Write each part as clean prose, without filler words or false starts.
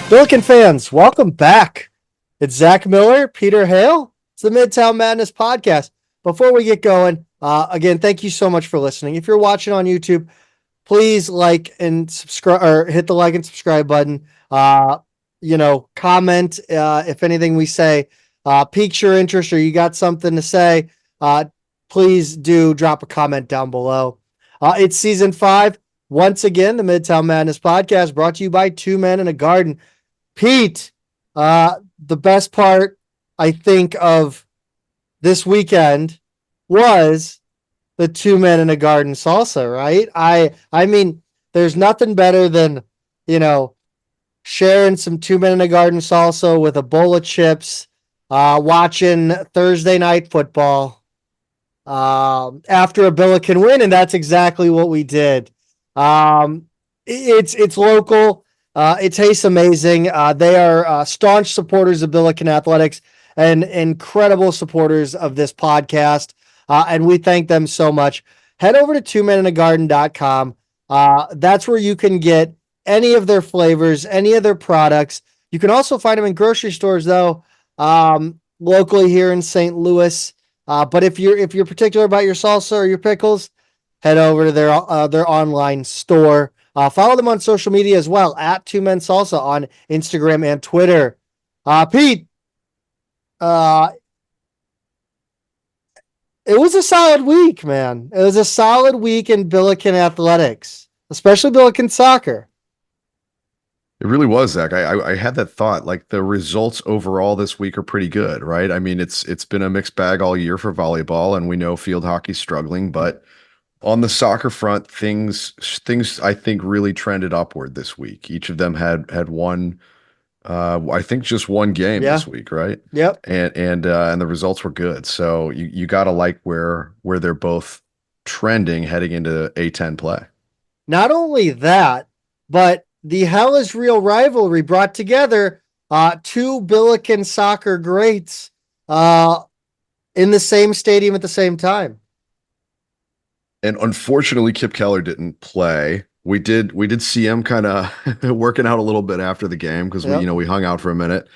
Billiken fans, welcome back. It's Zach Miller, Peter Hale. It's the Midtown Madness Podcast. Before we get going, again, thank you so much for listening. If you're watching on YouTube, please like and subscribe, or hit the like and subscribe button. Comment if anything we say piques your interest or you got something to say. Please do drop a comment down below. It's season 5. Once again, the Midtown Madness Podcast brought to you by Two Men in a Garden. Pete, the best part, I think, of this weekend was the Two Men in a Garden salsa, right? I mean, there's nothing better than, sharing some Two Men in a Garden salsa with a bowl of chips, watching Thursday night football after a Billiken win, and that's exactly what we did. It's local. It tastes amazing. They are staunch supporters of Billiken Athletics and incredible supporters of this podcast. And we thank them so much. Head over to twomeninagarden.com. That's where you can get any of their flavors, any of their products. You can also find them in grocery stores, though, locally here in St. Louis. But if you're particular about your salsa or your pickles, head over to their online store. Follow them on social media as well, at Two Men Salsa on Instagram and Twitter. Pete, it was a solid week, man. It was a solid week in Billiken athletics, especially Billiken soccer. It really was, Zach. I had that thought, like the results overall this week are pretty good, right? I mean, it's been a mixed bag all year for volleyball, and we know field hockey's struggling, but on the soccer front, things I think really trended upward this week. Each of them had one, I think just one game this week, right? Yep. And the results were good. So you gotta like where they're both trending heading into A10 play. Not only that, but the Hell is Real rivalry brought together two Billiken soccer greats in the same stadium at the same time. And unfortunately, Kipp Keller didn't play. We did see him kind of working out a little bit after the game because we hung out for a minute.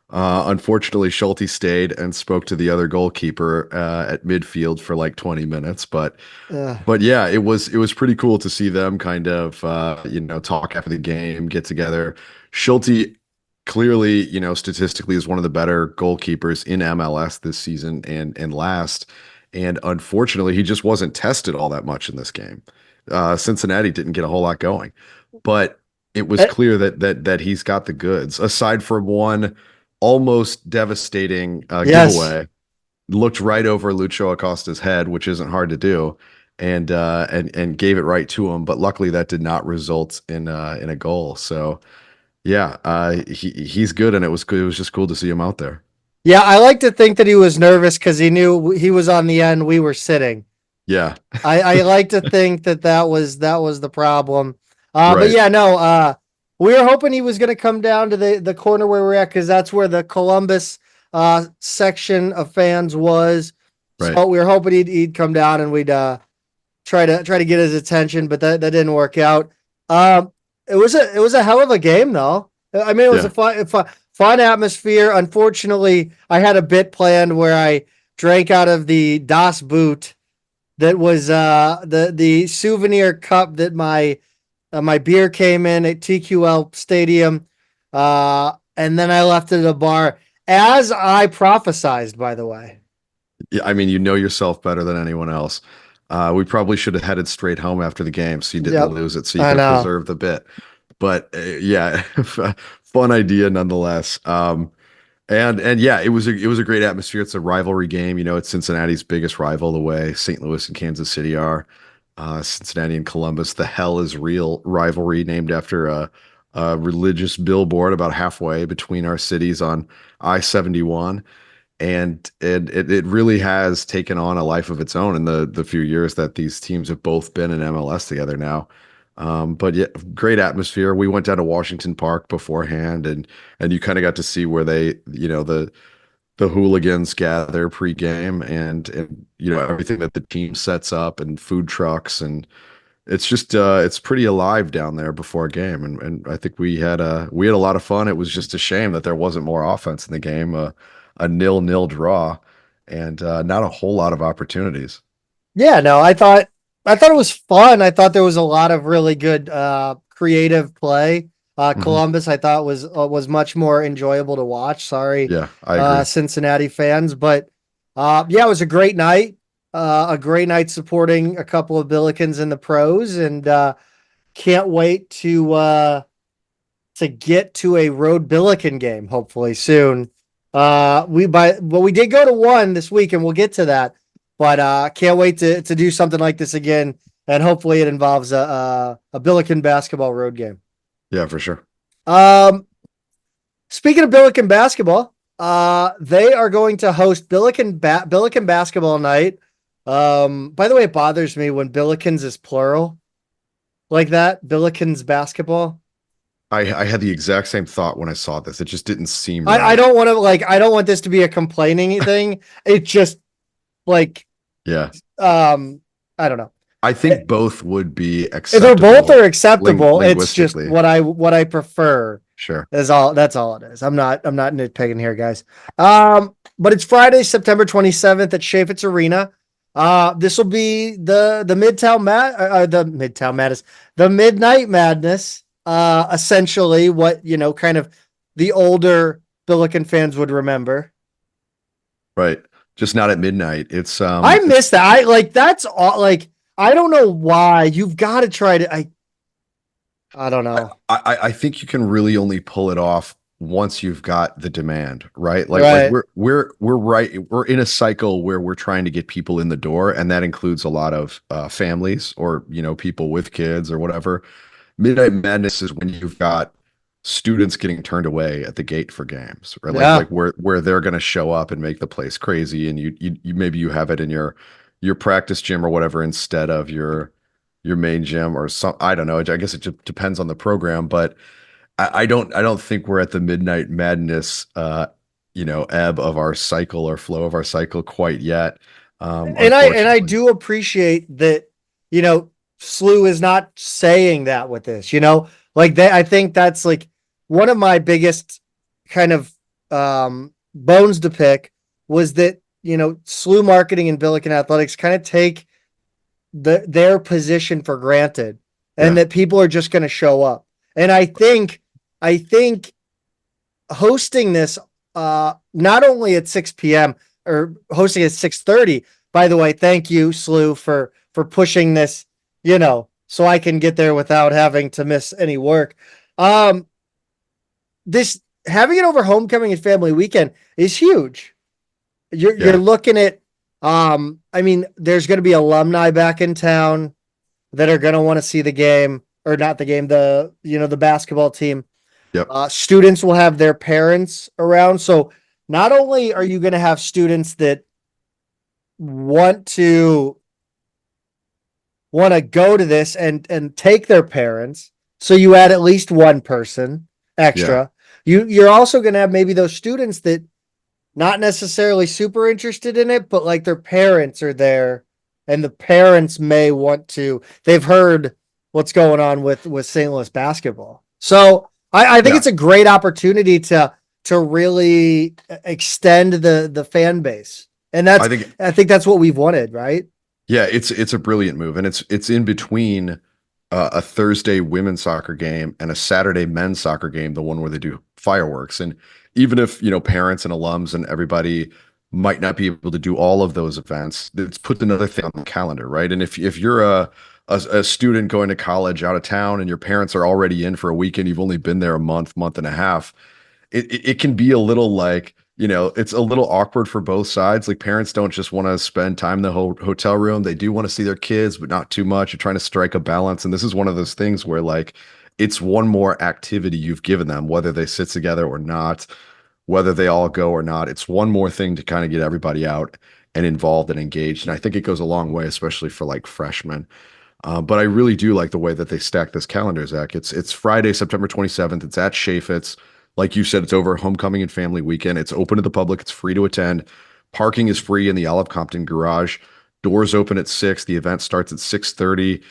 Unfortunately, Schulte stayed and spoke to the other goalkeeper at midfield for like 20 minutes. But yeah, it was pretty cool to see them kind of talk after the game, get together. Schulte clearly, statistically is one of the better goalkeepers in MLS this season and last. And unfortunately, he just wasn't tested all that much in this game. Cincinnati didn't get a whole lot going, but it was clear that he's got the goods. Aside from one almost devastating giveaway, looked right over Lucho Acosta's head, which isn't hard to do, and gave it right to him. But luckily, that did not result in a goal. So yeah, he's good, and it was just cool to see him out there. Yeah, I like to think that he was nervous because he knew he was on the end. We were sitting. Yeah, I like to think that was the problem. Right. But yeah, no. We were hoping he was going to come down to the corner where we're at because that's where the Columbus section of fans was. Right. So we were hoping he'd come down and we'd try to get his attention, but that didn't work out. It was a hell of a game though. I mean, it was a fun atmosphere. Unfortunately, I had a bit planned where I drank out of the Das Boot that was the souvenir cup that my beer came in at TQL Stadium, and then I left it at a bar, as I prophesized, by the way. Yeah, I mean, you know yourself better than anyone else. We probably should have headed straight home after the game so you didn't lose it, so you could preserve the bit. But yeah, fun idea nonetheless. And yeah, it was a great atmosphere. It's a rivalry game. It's Cincinnati's biggest rival the way St. Louis and Kansas City are. Cincinnati and Columbus, the Hell is Real rivalry, named after a religious billboard about halfway between our cities on I-71. And it really has taken on a life of its own in the few years that these teams have both been in MLS together now. But yeah, great atmosphere. We went down to Washington Park beforehand, and you kind of got to see where they, the hooligans gather pregame and everything that the team sets up and food trucks and It's just it's pretty alive down there before a game, and I think we had a lot of fun. It was just a shame that there wasn't more offense in the game, a 0-0 draw, and not a whole lot of opportunities. Yeah, no, I thought it was fun. I thought there was a lot of really good creative play. Hmm. Columbus, I thought was much more enjoyable to watch. Sorry, Yeah, I agree. Cincinnati fans, but yeah, it was a great night supporting a couple of Billikens in the pros, and can't wait to get to a road Billiken game hopefully soon. We did go to one this week, and we'll get to that. But can't wait to do something like this again, and hopefully it involves a Billiken basketball road game. Yeah, for sure. Um, Speaking of Billiken basketball, they are going to host Billiken Basketball Night. By the way, it bothers me when Billikens is plural like that. Billikens basketball. I had the exact same thought when I saw this. It just didn't seem I right. don't want to I don't want this to be a complaining thing. It just like Yeah. I don't know. I think both would be They're both acceptable are acceptable. It's just linguistically. what I prefer Sure. is all that's all it is. I'm not nitpicking here, guys. But it's Friday, September 27th at Chaffetz Arena. This will be the Midtown Madness, the Midnight Madness. Essentially what, kind of the older Billiken fans would remember. Right. Just not at midnight. I miss that. That's all I don't know why. You've got to try to I don't know. I think you can really only pull it off once you've got the demand, right? Like Right. we're in a cycle where we're trying to get people in the door, and that includes a lot of families or people with kids or whatever. Midnight Madness is when you've got students getting turned away at the gate for games, right? Like Yeah. where they're going to show up and make the place crazy, and you maybe you have it in your practice gym or whatever instead of your main gym or some. I don't know. I guess it just depends on the program, but I don't think we're at the Midnight Madness ebb of our cycle or flow of our cycle quite yet. And I Unfortunately. do appreciate that, SLU is not saying that with this, I think that's like one of my biggest kind of bones to pick was that, SLU marketing and Billiken athletics kind of take their position for granted, and Yeah. that people are just going to show up. And I think hosting this not only at 6 p.m. or hosting at 6:30. By the way, thank you, SLU, for pushing this, so I can get there without having to miss any work. Um, this having it over homecoming and family weekend is huge. You're Yeah. looking at I mean, there's going to be alumni back in town that are going to want to see the game, or not the game, the basketball team. Yep. Students will have their parents around. So not only are you going to have students that want to go to this and take their parents, so you add at least one person Yeah. extra. You're also going to have maybe those students that not necessarily super interested in it, but like their parents are there, and the parents may want to. They've heard what's going on with St. Louis basketball, so I think Yeah. it's a great opportunity to really extend the fan base, and I think I think that's what we've wanted, right? Yeah, it's a brilliant move, and it's in between a Thursday women's soccer game and a Saturday men's soccer game, the one where they do fireworks. And even if parents and alums and everybody might not be able to do all of those events, it's put another thing on the calendar, right? And if you're a student going to college out of town and your parents are already in for a weekend, you've only been there a month and a half, it can be a little like, it's a little awkward for both sides. Like parents don't just want to spend time in the hotel room. They do want to see their kids, but not too much. You're trying to strike a balance. And this is one of those things where like it's one more activity you've given them, whether they sit together or not, whether they all go or not. It's one more thing to kind of get everybody out and involved and engaged. And I think it goes a long way, especially for like freshmen. But I really do like the way that they stack this calendar, Zach. It's Friday, September 27th. It's at Chaffetz. Like you said, it's over homecoming and family weekend. It's open to the public. It's free to attend. Parking is free in the Olive Compton garage. Doors open at 6. The event starts at 6:30.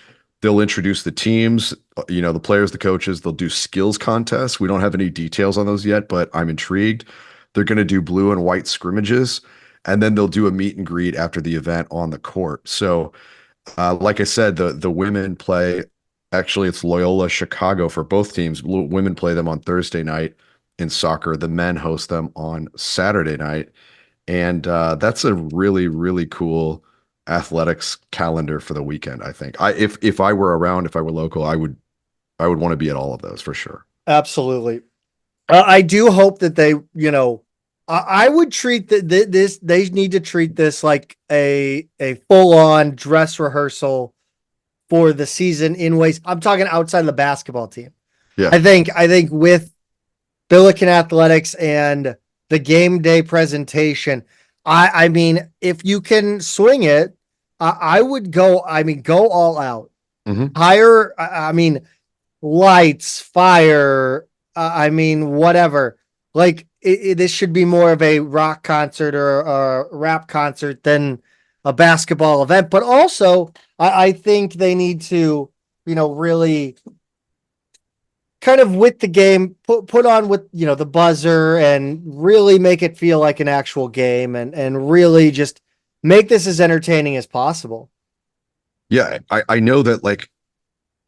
They'll introduce the teams, the players, the coaches. They'll do skills contests. We don't have any details on those yet, but I'm intrigued. They're going to do blue and white scrimmages, and then they'll do a meet and greet after the event on the court. So, like I said, the women play. Actually, it's Loyola Chicago for both teams. Women play them on Thursday night in soccer. The men host them on Saturday night, and that's a really, really cool athletics calendar for the weekend. I think if I were around, if I were local, I would want to be at all of those for sure. Absolutely. I do hope that they, I would treat this. They need to treat this like a full on dress rehearsal for the season in ways. I'm talking outside of the basketball team. Yeah, I think with Billiken Athletics and the game day presentation, I mean, if you can swing it, I would go. I mean, go all out. Mm-hmm. Hire. I mean, lights, fire. I mean, whatever. Like this should be more of a rock concert or a rap concert than a basketball event. But also, I think they need to, really kind of with the game, put on with, the buzzer and really make it feel like an actual game and really just make this as entertaining as possible. Yeah, I know that like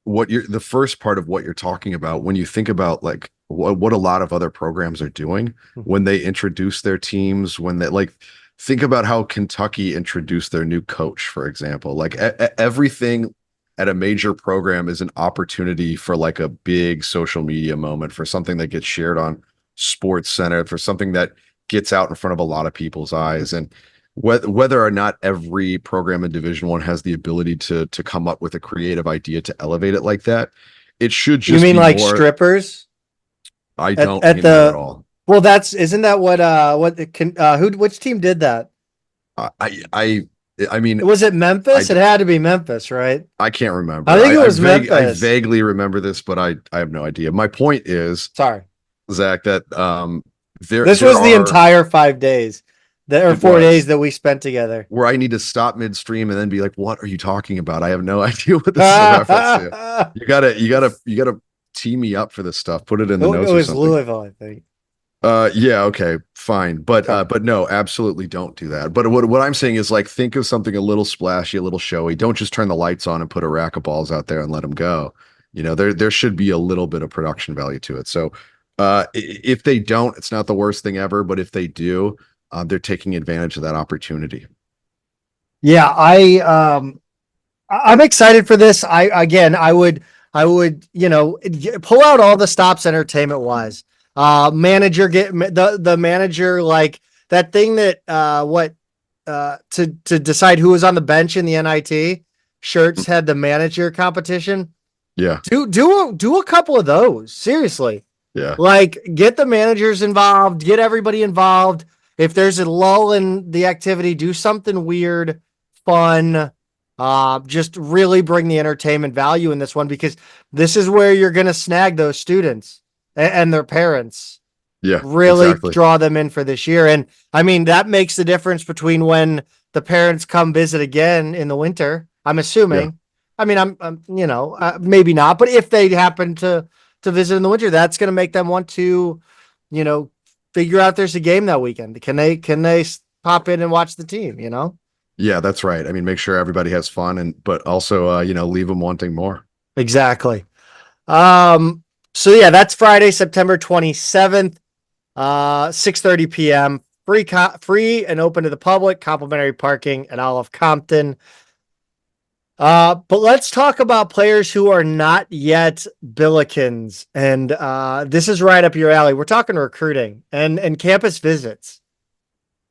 the first part of what you're talking about when you think about like what a lot of other programs are doing when they introduce their teams, when they like think about how Kentucky introduced their new coach, for example. Like everything at a major program is an opportunity for like a big social media moment, for something that gets shared on Sports Center, for something that gets out in front of a lot of people's eyes. And whether or not every program in Division I has the ability to come up with a creative idea to elevate it like that, it should just. You mean be like more, strippers? I don't mean that at all. Well, isn't that which team did that? I mean, was it Memphis? It had to be Memphis, right? I can't remember. I think it was Memphis. I vaguely remember this, but I have no idea. My point is, sorry, Zach, that this was the entire 5 days. There are 4 days that we spent together where I need to stop midstream and then be like, what are you talking about? I have no idea what this is a reference to. You gotta tee me up for this stuff. Put it in the notes. It was Louisville, I think. Yeah, okay, fine. But no, absolutely don't do that. But what I'm saying is like, think of something a little splashy, a little showy. Don't just turn the lights on and put a rack of balls out there and let them go. There should be a little bit of production value to it. So if they don't, it's not the worst thing ever. But if they do, they're taking advantage of that opportunity. Yeah, I'm excited for this. I would, pull out all the stops entertainment wise. Manager the manager, like that thing that to decide who was on the bench in the NIT shirts had the manager competition. Yeah. Do a couple of those. Seriously. Yeah. Like get the managers involved, get everybody involved. If there's a lull in the activity, do something weird, fun. Just really bring the entertainment value in this one, because this is where you're going to snag those students and their parents. Yeah, really draw them in for this year. And I mean, that makes the difference between when the parents come visit again in the winter, I'm assuming. Yeah. I mean, I'm maybe not, but if they happen to visit in the winter, that's going to make them want to, figure out there's a game that weekend. Can they pop in and watch the team, Yeah, that's right. I mean, make sure everybody has fun, but also, leave them wanting more. Exactly. So yeah, that's Friday, September 27th, 6:30 p.m. Free and open to the public, complimentary parking at Olive Compton. But let's talk about players who are not yet Billikens. And this is right up your alley. We're talking recruiting and campus visits.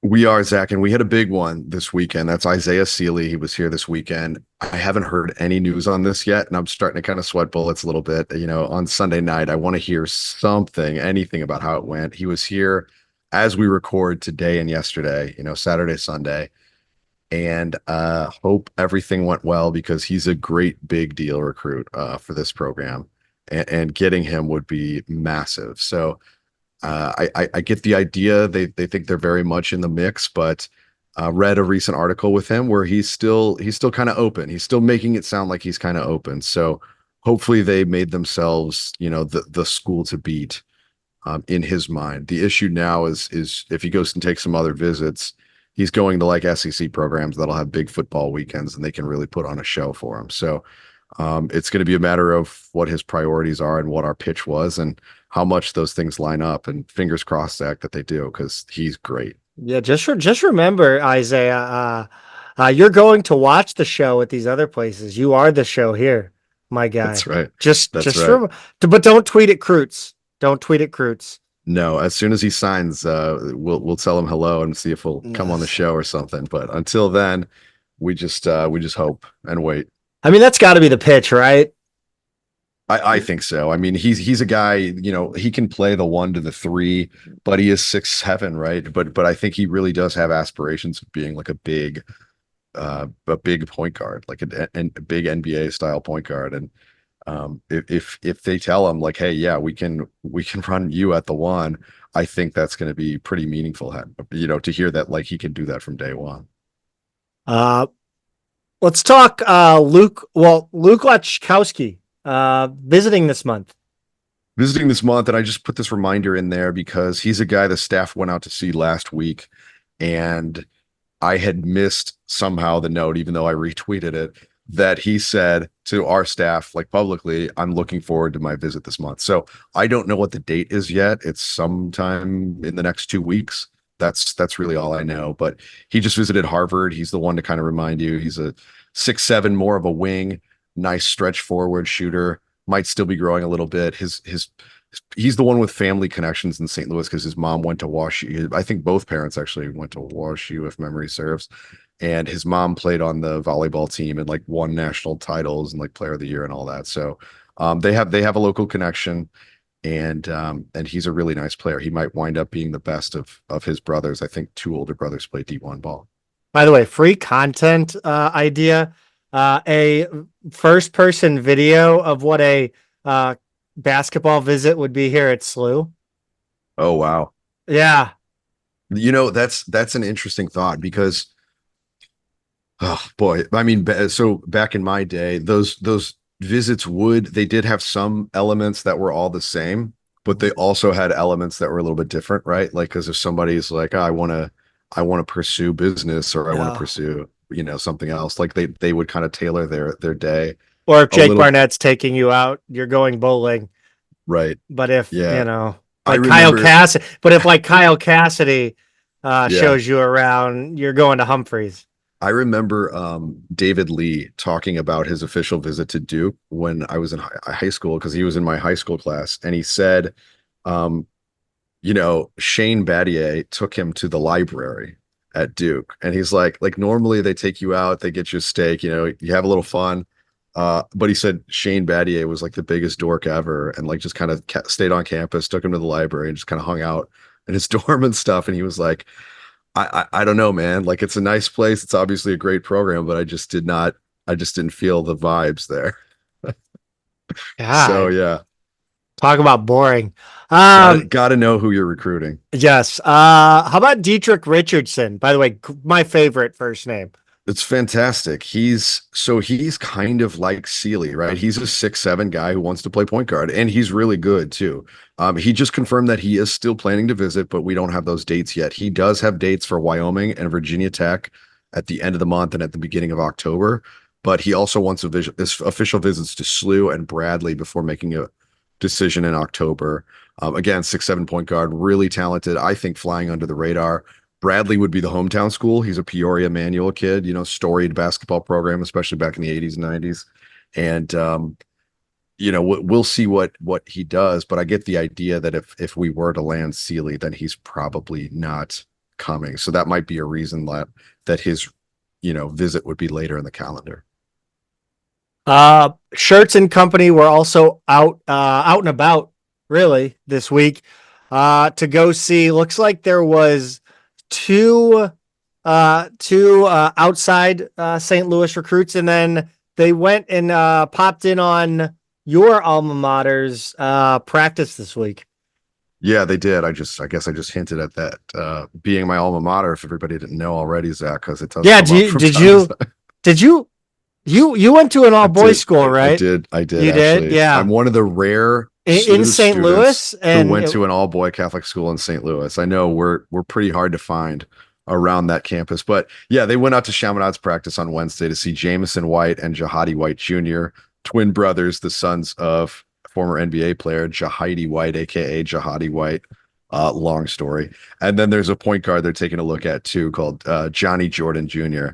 We are, Zach, and we had a big one this weekend. That's Isaiah Sealy. He was here this weekend. I haven't heard any news on this yet, and I'm starting to kind of sweat bullets a little bit. On Sunday night, I want to hear anything about how it went. He was here as we record today and yesterday, Saturday, Sunday, and hope everything went well, because he's a great big deal recruit for this program, and getting him would be massive. So I get the idea. They think they're very much in the mix, but read a recent article with him where he's still kind of open. He's still making it sound like he's kind of open. So hopefully they made themselves, the school to beat in his mind. The issue now is if he goes and takes some other visits, he's going to like SEC programs that'll have big football weekends and they can really put on a show for him. So it's going to be a matter of what his priorities are and what our pitch was and how much those things line up. And fingers crossed, Zach, that they do, because he's great. Yeah, just remember, Isaiah, you're going to watch the show at these other places. You are the show here, my guy. That's right. Just right. But don't tweet at Kreutz. Don't tweet at Kreutz. No, as soon as he signs, we'll tell him hello and see if he'll come on the show or something. But until then, we just hope and wait. I mean, that's got to be the pitch, right? I think so. I mean, he's a guy, he can play the 1 to the 3, but he is 6'7", right? But I think he really does have aspirations of being like a big point guard, like a big NBA style point guard. And if they tell him like, hey, yeah, we can run you at the 1, I think that's going to be pretty meaningful, to hear that like he can do that from day one. Let's talk Luke Lachkowski. Visiting this month. And I just put this reminder in there because he's a guy the staff went out to see last week, and I had missed somehow the note, even though I retweeted it, that he said to our staff, like publicly, I'm looking forward to my visit this month. So I don't know what the date is yet. It's sometime in the next 2 weeks. That's really all I know. But he just visited Harvard. He's the one to kind of remind you. He's a 6'7", more of a wing. Nice stretch forward shooter, might still be growing a little bit. He's the one with family connections in St. Louis because his mom went to WashU. I think both parents actually went to WashU, if memory serves. And his mom played on the volleyball team and like won national titles and like player of the year and all that. So they have a local connection, and he's a really nice player. He might wind up being the best of his brothers. I think 2 older brothers play D1 ball. By the way, free content idea. A first-person video of what a basketball visit would be here at SLU. Oh, wow. Yeah. That's an interesting thought because, oh boy, I mean, so back in my day, those visits they did have some elements that were all the same, but they also had elements that were a little bit different, right? Like, because if somebody's like, oh, I want to pursue business, or I want to pursue something else, like they would kind of tailor their day. Or if Jake Barnett's taking you out, you're going bowling, right? But if like Kyle Cassidy shows you around, you're going to Humphreys. I remember David Lee talking about his official visit to Duke when I was in high school, because he was in my high school class, and he said Shane Battier took him to the library at Duke, and he's like normally they take you out, they get you a steak, you have a little fun, but he said Shane Battier was like the biggest dork ever, and like just kind of stayed on campus, took him to the library, and just kind of hung out in his dorm and stuff. And he was like, I don't know, man, like it's a nice place, it's obviously a great program, but I just didn't feel the vibes there. So yeah, talk about boring. Gotta know who you're recruiting. Yes. How about Dietrich Richardson? By the way, my favorite first name. It's fantastic. He's kind of like Sealy, right? He's a 6'7" guy who wants to play point guard, and he's really good too. He just confirmed that he is still planning to visit, but we don't have those dates yet. He does have dates for Wyoming and Virginia Tech at the end of the month and at the beginning of October, but he also wants official visits to SLU and Bradley before making a decision in October. Again, 6'7" point guard, really talented. I think flying under the radar. Bradley would be the hometown school. He's a Peoria Manual kid, storied basketball program, especially back in the 80s and 90s. And, we'll see what he does, but I get the idea that if we were to land Sealy, then he's probably not coming. So that might be a reason that his, visit would be later in the calendar. Shirts and company were also out and about really this week to go see. Looks like there was two outside St. Louis recruits, and then they went and popped in on your alma mater's practice this week. Yeah, they did. I guess I just hinted at that being my alma mater. If everybody didn't know already, Zach, because it does Yeah, come up from did time to you time. did you you went to an I all boys did. school, I right? did. I did You did, actually. yeah. I'm one of the rare In SLU St. students Louis, who and went to an all boy Catholic school in St. Louis. I know we're pretty hard to find around that campus, but yeah, they went out to Chaminade's practice on Wednesday to see Jamison White and Jahadi White Jr., twin brothers, the sons of former NBA player Jahidi White, aka Jahadi White. Long story. And then there's a point guard they're taking a look at too, called Johnny Jordan Jr.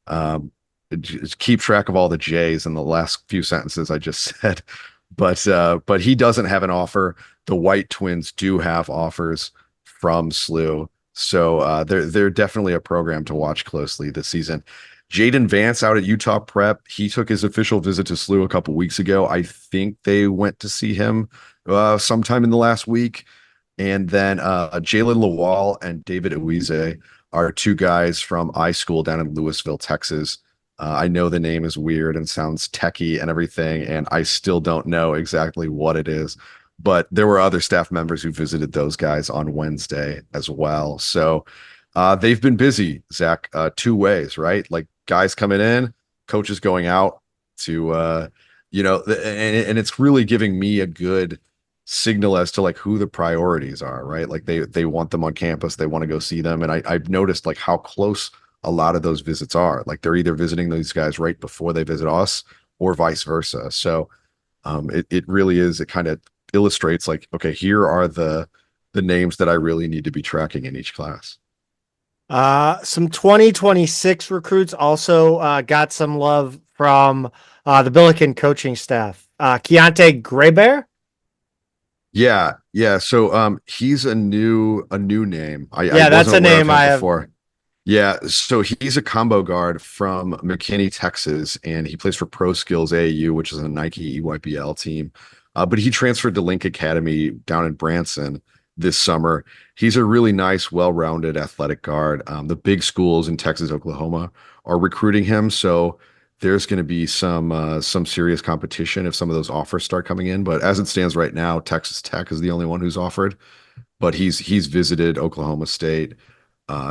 Um, just keep track of all the J's in the last few sentences I just said. But he doesn't have an offer. The White twins do have offers from SLU. So they're definitely a program to watch closely this season. Jaden Vance out at Utah Prep, he took his official visit to SLU a couple weeks ago. I think they went to see him sometime in the last week. And then Jalen Lawal and David Uize are two guys from iSchool down in Louisville, Texas. I know the name is weird and sounds techie and everything, and I still don't know exactly what it is. But there were other staff members who visited those guys on Wednesday as well. So they've been busy, Zach, two ways, right? Like guys coming in, coaches going out to, and it's really giving me a good signal as to like who the priorities are, right? Like they want them on campus, they want to go see them. And I've noticed like how close a lot of those visits are. Like they're either visiting these guys right before they visit us or vice versa. So it really is, it kind of illustrates like, okay, here are the names that I really need to be tracking in each class. Some 2026 recruits also got some love from the Billiken coaching staff. Keontae Graybear. Yeah. So he's a new name. I That's a wasn't aware of name him I have. before. Yeah, so he's a combo guard from McKinney, Texas, and he plays for Pro Skills AAU, which is a Nike EYBL team. But he transferred to Link Academy down in Branson this summer. He's a really nice, well-rounded athletic guard. The big schools in Texas, Oklahoma are recruiting him, so there's going to be some serious competition if some of those offers start coming in. But as it stands right now, Texas Tech is the only one who's offered. But he's visited Oklahoma State,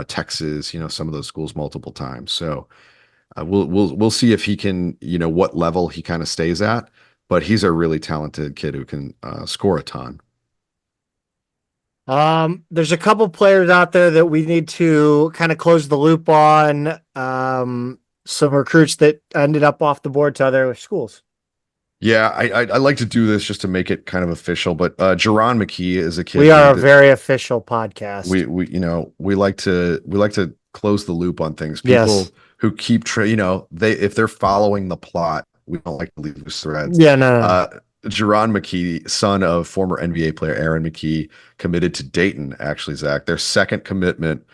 Texas, some of those schools multiple times. So we'll see if he can, what level he kind of stays at. But he's a really talented kid who can score a ton. There's a couple players out there that we need to kind of close the loop on. Some recruits that ended up off the board to other schools. Yeah, I like to do this just to make it kind of official. But Jerron McKee is a kid. We are a very official podcast. We like to close the loop on things. People Yes. who keep if they're following the plot, we don't like to leave loose threads. Yeah, no. Jerron McKee, son of former NBA player Aaron McKee, committed to Dayton, actually, Zach. Their second commitment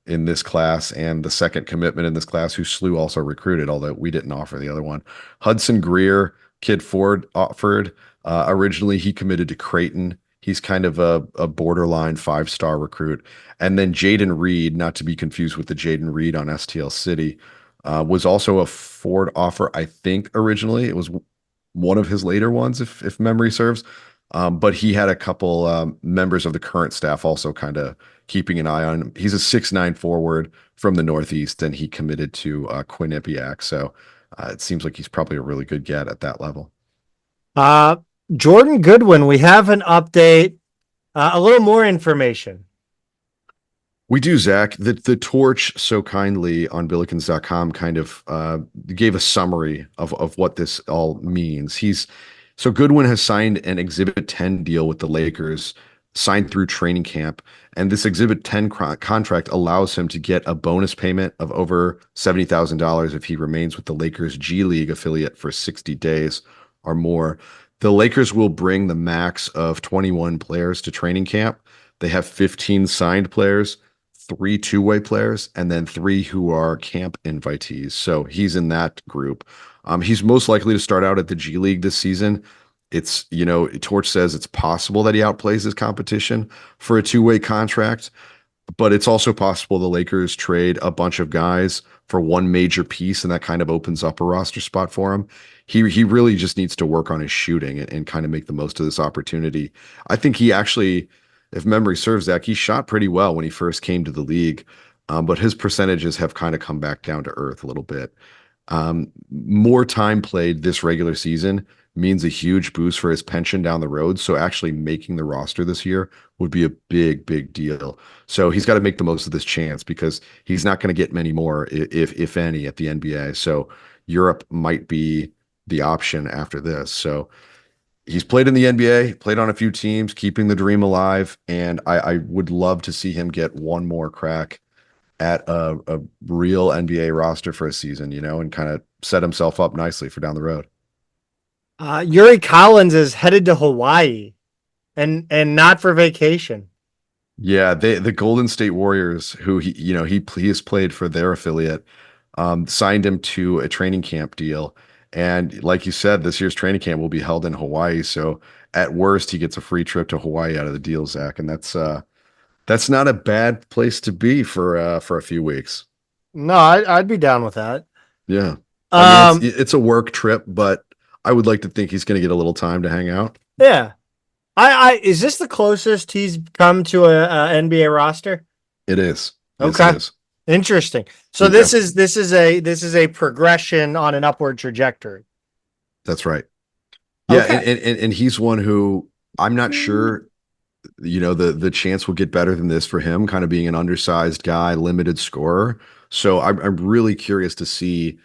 in this class, and the second commitment in this class who SLU also recruited, although we didn't offer the other one. Hudson Greer, Kid Ford offered. Originally, he committed to Creighton. He's kind of a borderline 5-star recruit. And then Jaden Reed, not to be confused with the Jaden Reed on STL City, was also a Ford offer, I think, originally. It was one of his later ones, if memory serves. But he had a couple members of the current staff also kind of keeping an eye on him. He's a 6'9" forward from the Northeast, and he committed to Quinnipiac. So it seems like he's probably a really good get at that level. Jordan Goodwin, we have an update, a little more information. We do, Zach. The Torch so kindly on Billikens.com kind of gave a summary of what this all means. So Goodwin has signed an Exhibit 10 deal with the Lakers, signed through training camp, and this Exhibit 10 contract allows him to get a bonus payment of over $70,000 if he remains with the Lakers G League affiliate for 60 days or more. The Lakers will bring the max of 21 players to training camp. They have 15 signed players, 3 two-way players, and then 3 who are camp invitees. So he's in that group. He's most likely to start out at the G League this season. It's, Torch says it's possible that he outplays his competition for a two-way contract, but it's also possible the Lakers trade a bunch of guys for one major piece, and that kind of opens up a roster spot for him. He really just needs to work on his shooting and kind of make the most of this opportunity. I think he actually if memory serves, Zach, he shot pretty well when he first came to the league, but his percentages have kind of come back down to earth a little bit. More time played this regular season means a huge boost for his pension down the road. So actually making the roster this year would be a big, big deal. So he's got to make the most of this chance because he's not going to get many more, if any, at the NBA. So Europe might be the option after this. So he's played in the NBA, played on a few teams, keeping the dream alive. And I would love to see him get one more crack at a real NBA roster for a season, and kind of set himself up nicely for down the road. Yuri Collins is headed to Hawaii and not for vacation. Yeah, the Golden State Warriors, who he has played for their affiliate, signed him to a training camp deal. And like you said, this year's training camp will be held in Hawaii. So at worst, he gets a free trip to Hawaii out of the deal, Zach. And that's not a bad place to be for a few weeks. No, I'd be down with that. Yeah. I mean, it's a work trip, but I would like to think he's going to get a little time to hang out. Yeah. Is this the closest he's come to a NBA roster? It is. Okay. Yes, it is. Interesting. So Yeah. this is a progression on an upward trajectory. That's right. Yeah, Okay. and he's one who I'm not sure, the chance will get better than this for him, kind of being an undersized guy, limited scorer. So I'm really curious to see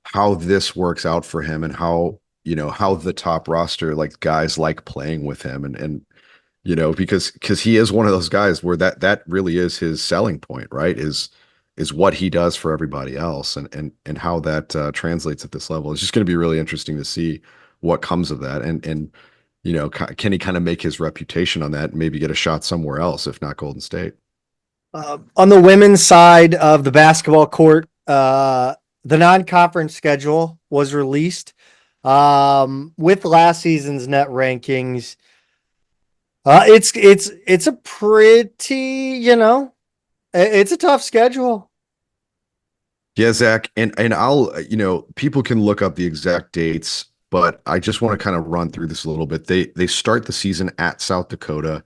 how this works out for him and how the top roster, like, guys like playing with him and because he is one of those guys where that really is his selling point, right? Is what he does for everybody else and how that translates at this level. It's just going to be really interesting to see what comes of that and can he kind of make his reputation on that and maybe get a shot somewhere else, if not Golden State? On the women's side of the basketball court, the non-conference schedule was released with last season's net rankings. It's a pretty, it's a tough schedule. Yeah, Zach, and I'll, people can look up the exact dates, but I just want to kind of run through this a little bit. They start the season at South Dakota,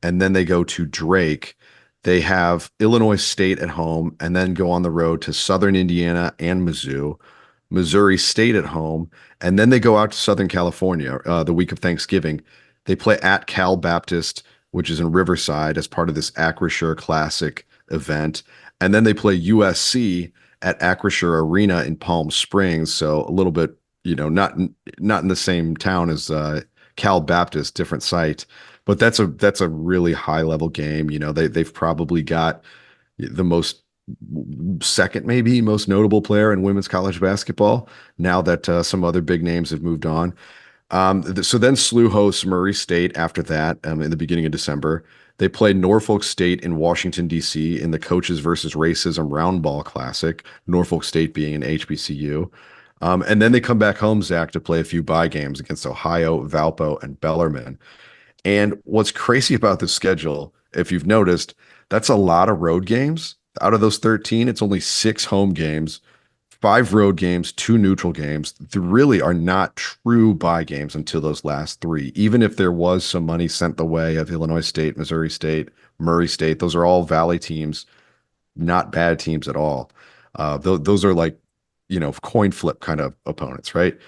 and then they go to Drake. They have Illinois State at home, and then go on the road to Southern Indiana and Mizzou, Missouri State at home, and then they go out to Southern California the week of Thanksgiving. They play at Cal Baptist, which is in Riverside, as part of this Acrisure Classic event, and then they play USC at Acrisure Arena in Palm Springs. So a little bit, not in the same town as Cal Baptist, different site, but that's a really high level game. They've probably got the second, maybe most notable player in women's college basketball now that some other big names have moved on. So then SLU hosts Murray State after that in the beginning of December. They play Norfolk State in Washington, D.C. in the Coaches versus Racism Round Ball Classic, Norfolk State being an HBCU. And then they come back home, Zach, to play a few bye games against Ohio, Valpo, and Bellarmine. And what's crazy about this schedule, if you've noticed, that's a lot of road games. Out of those 13, it's only 6 home games, 5 road games, 2 neutral games. There really are not true bye games until those last 3. Even if there was some money sent the way of Illinois State, Missouri State, Murray State, those are all Valley teams, not bad teams at all. Those are like, coin flip kind of opponents, right?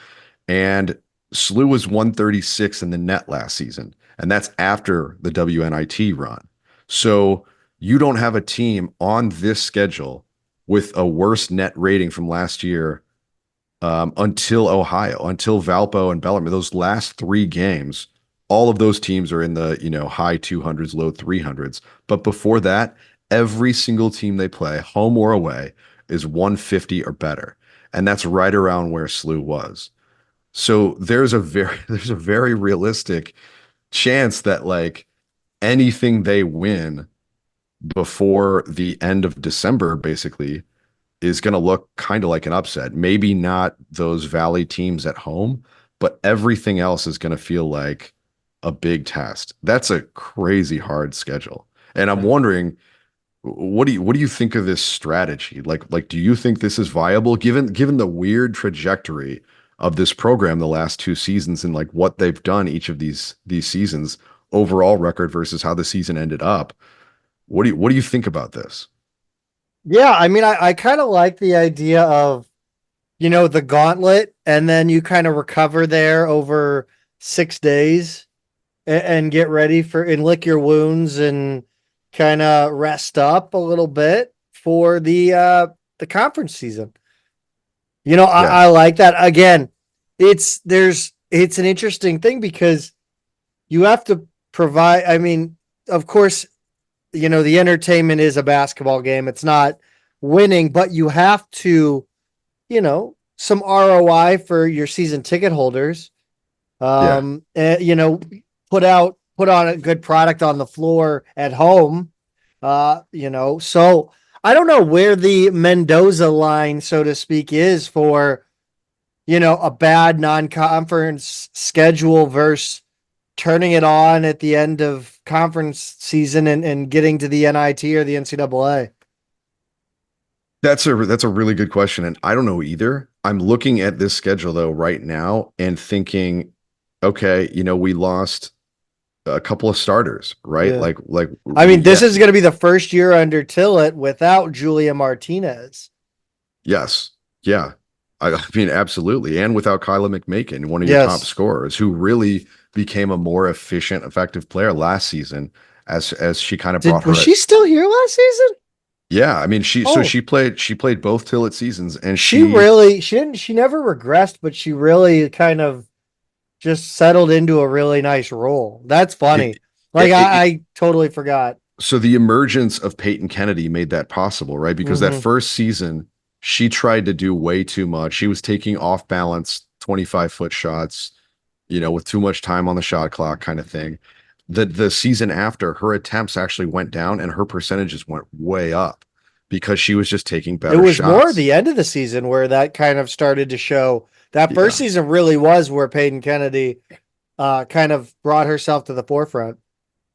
And SLU was 136 in the net last season, and that's after the WNIT run. So you don't have a team on this schedule with a worse net rating from last year until Ohio, until Valpo and Bellarmine. Those last 3 games, all of those teams are in the high 200s, low 300s. But before that, every single team they play, home or away, is 150 or better, and that's right around where SLU was. So there's a very realistic chance that, like, anything they win before the end of December basically is going to look kind of like an upset. Maybe not those Valley teams at home, but everything else is going to feel like a big test. That's a crazy hard schedule. And I'm wondering, what do you think of this strategy? Like, do you think this is viable given the weird trajectory of this program the last 2 seasons and like what they've done each of these seasons? overall record versus how the season ended up. What do you think about this? Yeah, I mean, I kind of like the idea of, the gauntlet, and then you kind of recover there over 6 days and get ready and lick your wounds and kind of rest up a little bit for the conference season. Yeah. I like that. Again, it's an interesting thing because you have to provide, I mean, of course, the entertainment is a basketball game. It's not winning, but you have to, some ROI for your season ticket holders. Yeah. Put on a good product on the floor at home. So I don't know where the Mendoza line, so to speak, is for, a bad non-conference schedule versus turning it on at the end of conference season and getting to the NIT or the NCAA. That's a really good question, and I don't know either. I'm looking at this schedule though right now and thinking, okay, we lost a couple of starters, right? Yeah. Like I mean, yeah, this is going to be the first year under Tillett without Julia Martinez. yes, yeah. I mean, absolutely, and without Kyla McMakin, one of your top Yes. scorers, who really became a more efficient, effective player last season, as she kind of brought her. Was she still here last season? Yeah, I mean, Oh. she played both Tillett seasons, and She never regressed, but she really kind of just settled into a really nice role. That's funny. it, I totally forgot. so the emergence of Peyton Kennedy made that possible, right? Because that first season, she tried to do way too much. She was taking off balance 25-foot shots, with too much time on the shot clock kind of thing. The season after, her attempts actually went down and her percentages went way up because she was just taking better shots. It was more the end of the season where that kind of started to show. That first season really was where Peyton Kennedy kind of brought herself to the forefront.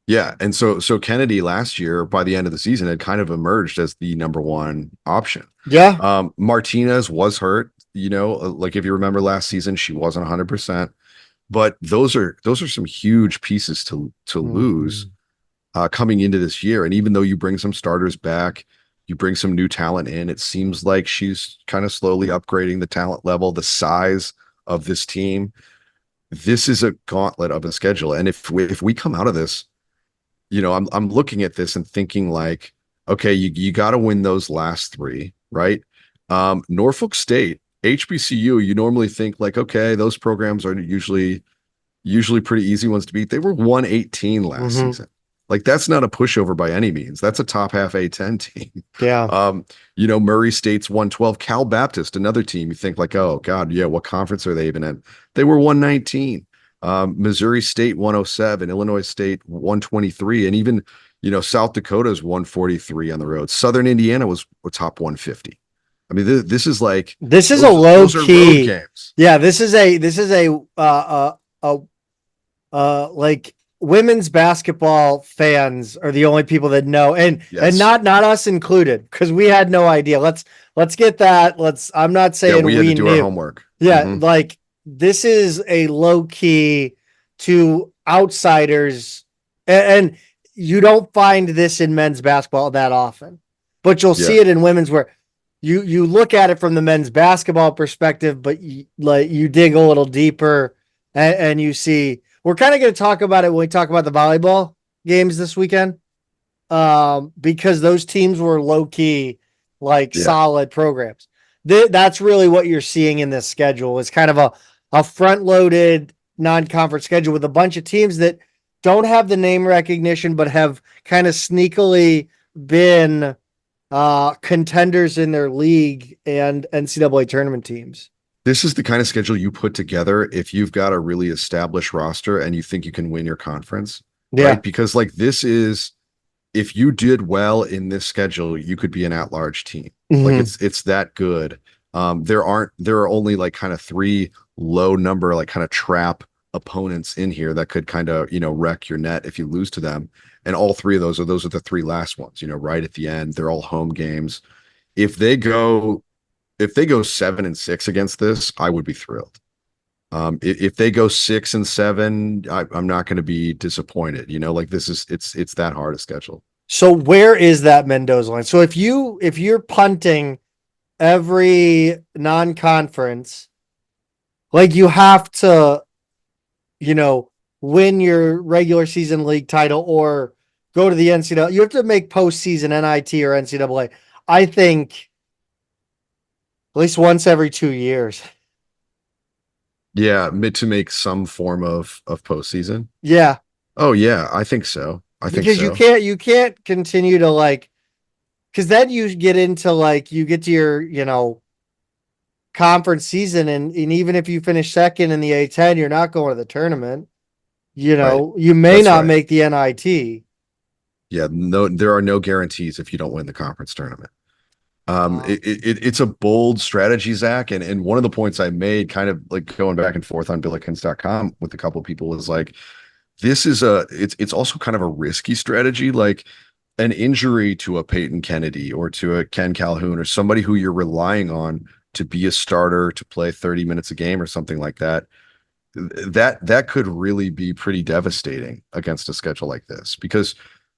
Yeah, and so Kennedy last year, by the end of the season, had kind of emerged as the number one option. Yeah. Martinez was hurt, like if you remember last season, she wasn't 100%. But those are some huge pieces to lose coming into this year. And even though you bring some starters back, you bring some new talent in, it seems like she's kind of slowly upgrading the talent level, the size of this team. This is a gauntlet of a schedule, and if we come out of this, I'm looking at this and thinking like, okay, you got to win those last three, right? Norfolk State, HBCU, you normally think like, okay, those programs are usually pretty easy ones to beat. They were 118 last season. Like, that's not a pushover by any means. That's a top half A10 team. Yeah. Murray State's 112. Cal Baptist, another team. You think like, oh God, yeah, what conference are they even in? They were 119. Missouri State 107, Illinois State 123, and even South Dakota's 143 on the road. Southern Indiana was top 150. I mean, this is like a low key games. Yeah, this is a like women's basketball fans are the only people that know, and not us included, because we had no idea. Let's get that. I'm not saying we had to do our homework. Yeah, like this is a low key to outsiders, and you don't find this in men's basketball that often, but you'll see it in women's where you look at it from the men's basketball perspective, but you dig a little deeper and you see. We're kind of going to talk about it when we talk about the volleyball games this weekend, because those teams were low key, solid programs. That's really what you're seeing in this schedule. Is kind of a front loaded non-conference schedule with a bunch of teams that don't have the name recognition, but have kind of sneakily been contenders in their league and NCAA tournament teams. This is the kind of schedule you put together if you've got a really established roster and you think you can win your conference. Yeah. Right? Because this is, if you did well in this schedule, you could be an at-large team. Like it's that good. There are only kind of three low number, kind of trap opponents in here that could kind of, wreck your net if you lose to them. And all three of those are the three last ones, right at the end. They're all home games. If they go 7-6 against this, I would be thrilled. If they go 6-7, I'm not going to be disappointed. Like it's that hard a schedule. So where is that Mendoza line? So if you're punting every non-conference, like you have to, win your regular season league title or go to the NCAA. You have to make postseason NIT or NCAA. I think at least once every 2 years. Yeah, to make some form of postseason. Yeah. Oh yeah, I think so. Because you can't continue to because then you get into you get to your, conference season and even if you finish second in the A10, you're not going to the tournament. Right. You may That's not right. make the NIT. Yeah, no, there are no guarantees if you don't win the conference tournament. It's a bold strategy, Zach. And one of the points I made, kind of like going back and forth on Billikens.com with a couple of people, was like, it's also kind of a risky strategy. Like an injury to a Peyton Kennedy or to a Ken Calhoun or somebody who you're relying on to be a starter to play 30 minutes a game or something like that. That could really be pretty devastating against a schedule like this, because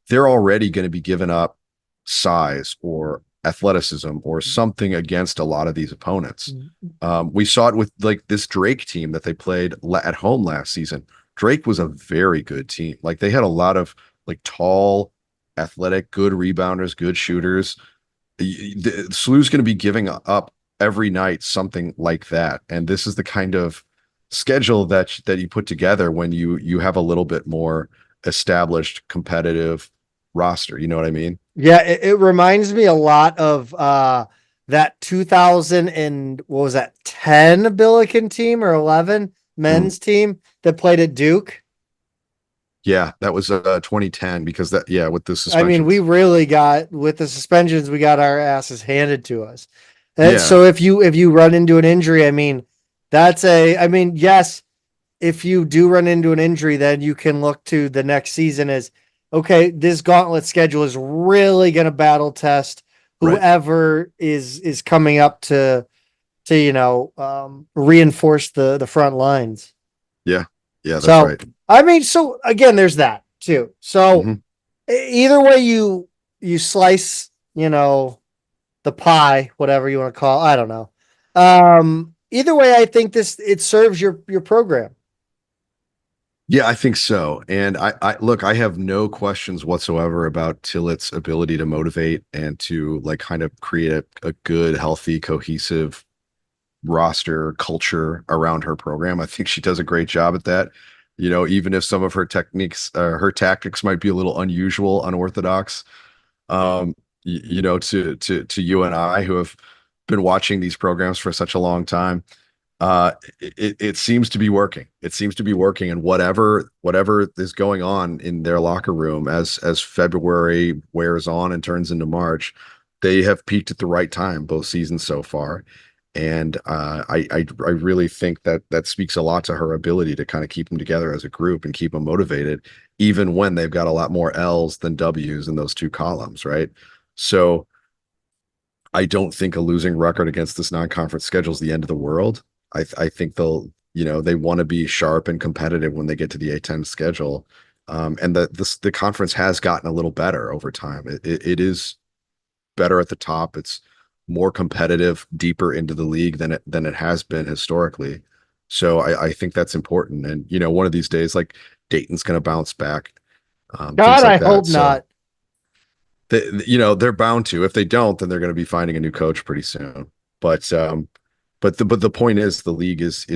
they're already going to be giving up size or athleticism or something against a lot of these opponents. We saw it with like this Drake team that they played at home last season. Drake was a very good team. Like they had a lot of like tall, athletic, good rebounders, good shooters. SLU's going to be giving up every night something like that, and this is the kind of schedule that you put together when you have a little bit more established competitive roster. You know what I mean? Yeah, it reminds me a lot of that 2000 and what was that 10 Billiken team or 11 men's team that played at Duke. Yeah, that was 2010 because with the suspensions. I mean, we really got with the suspensions, we got our asses handed to us. And so if you run into an injury, I mean, yes, if you do run into an injury, then you can look to the next season as, okay, this gauntlet schedule is really going to battle test whoever is coming up to reinforce the front lines. Yeah, that's right. I mean, so again, there's that too. So either way you slice, the pie, whatever you want to call it, I don't know. Either way, I think it serves your program. Yeah, I think so. And I look, I have no questions whatsoever about Tillett's ability to motivate and to like kind of create a good, healthy, cohesive roster culture around her program. I think she does a great job at that. Even if some of her her tactics might be a little unusual, unorthodox, to you and I who have been watching these programs for such a long time, it seems to be working. It seems to be working, and whatever is going on in their locker room as February wears on and turns into March, they have peaked at the right time both seasons so far. And I really think that speaks a lot to her ability to kind of keep them together as a group and keep them motivated, even when they've got a lot more L's than W's in those two columns, right? So I don't think a losing record against this non-conference schedule is the end of the world. I think they want to be sharp and competitive when they get to the A10 schedule. And the conference has gotten a little better over time. It is better at the top. It's more competitive deeper into the league than it has been historically. So I think that's important. And, one of these days, like Dayton's going to bounce back. God, I hope not. They're bound to. If they don't, then they're going to be finding a new coach pretty soon. But the point is the league is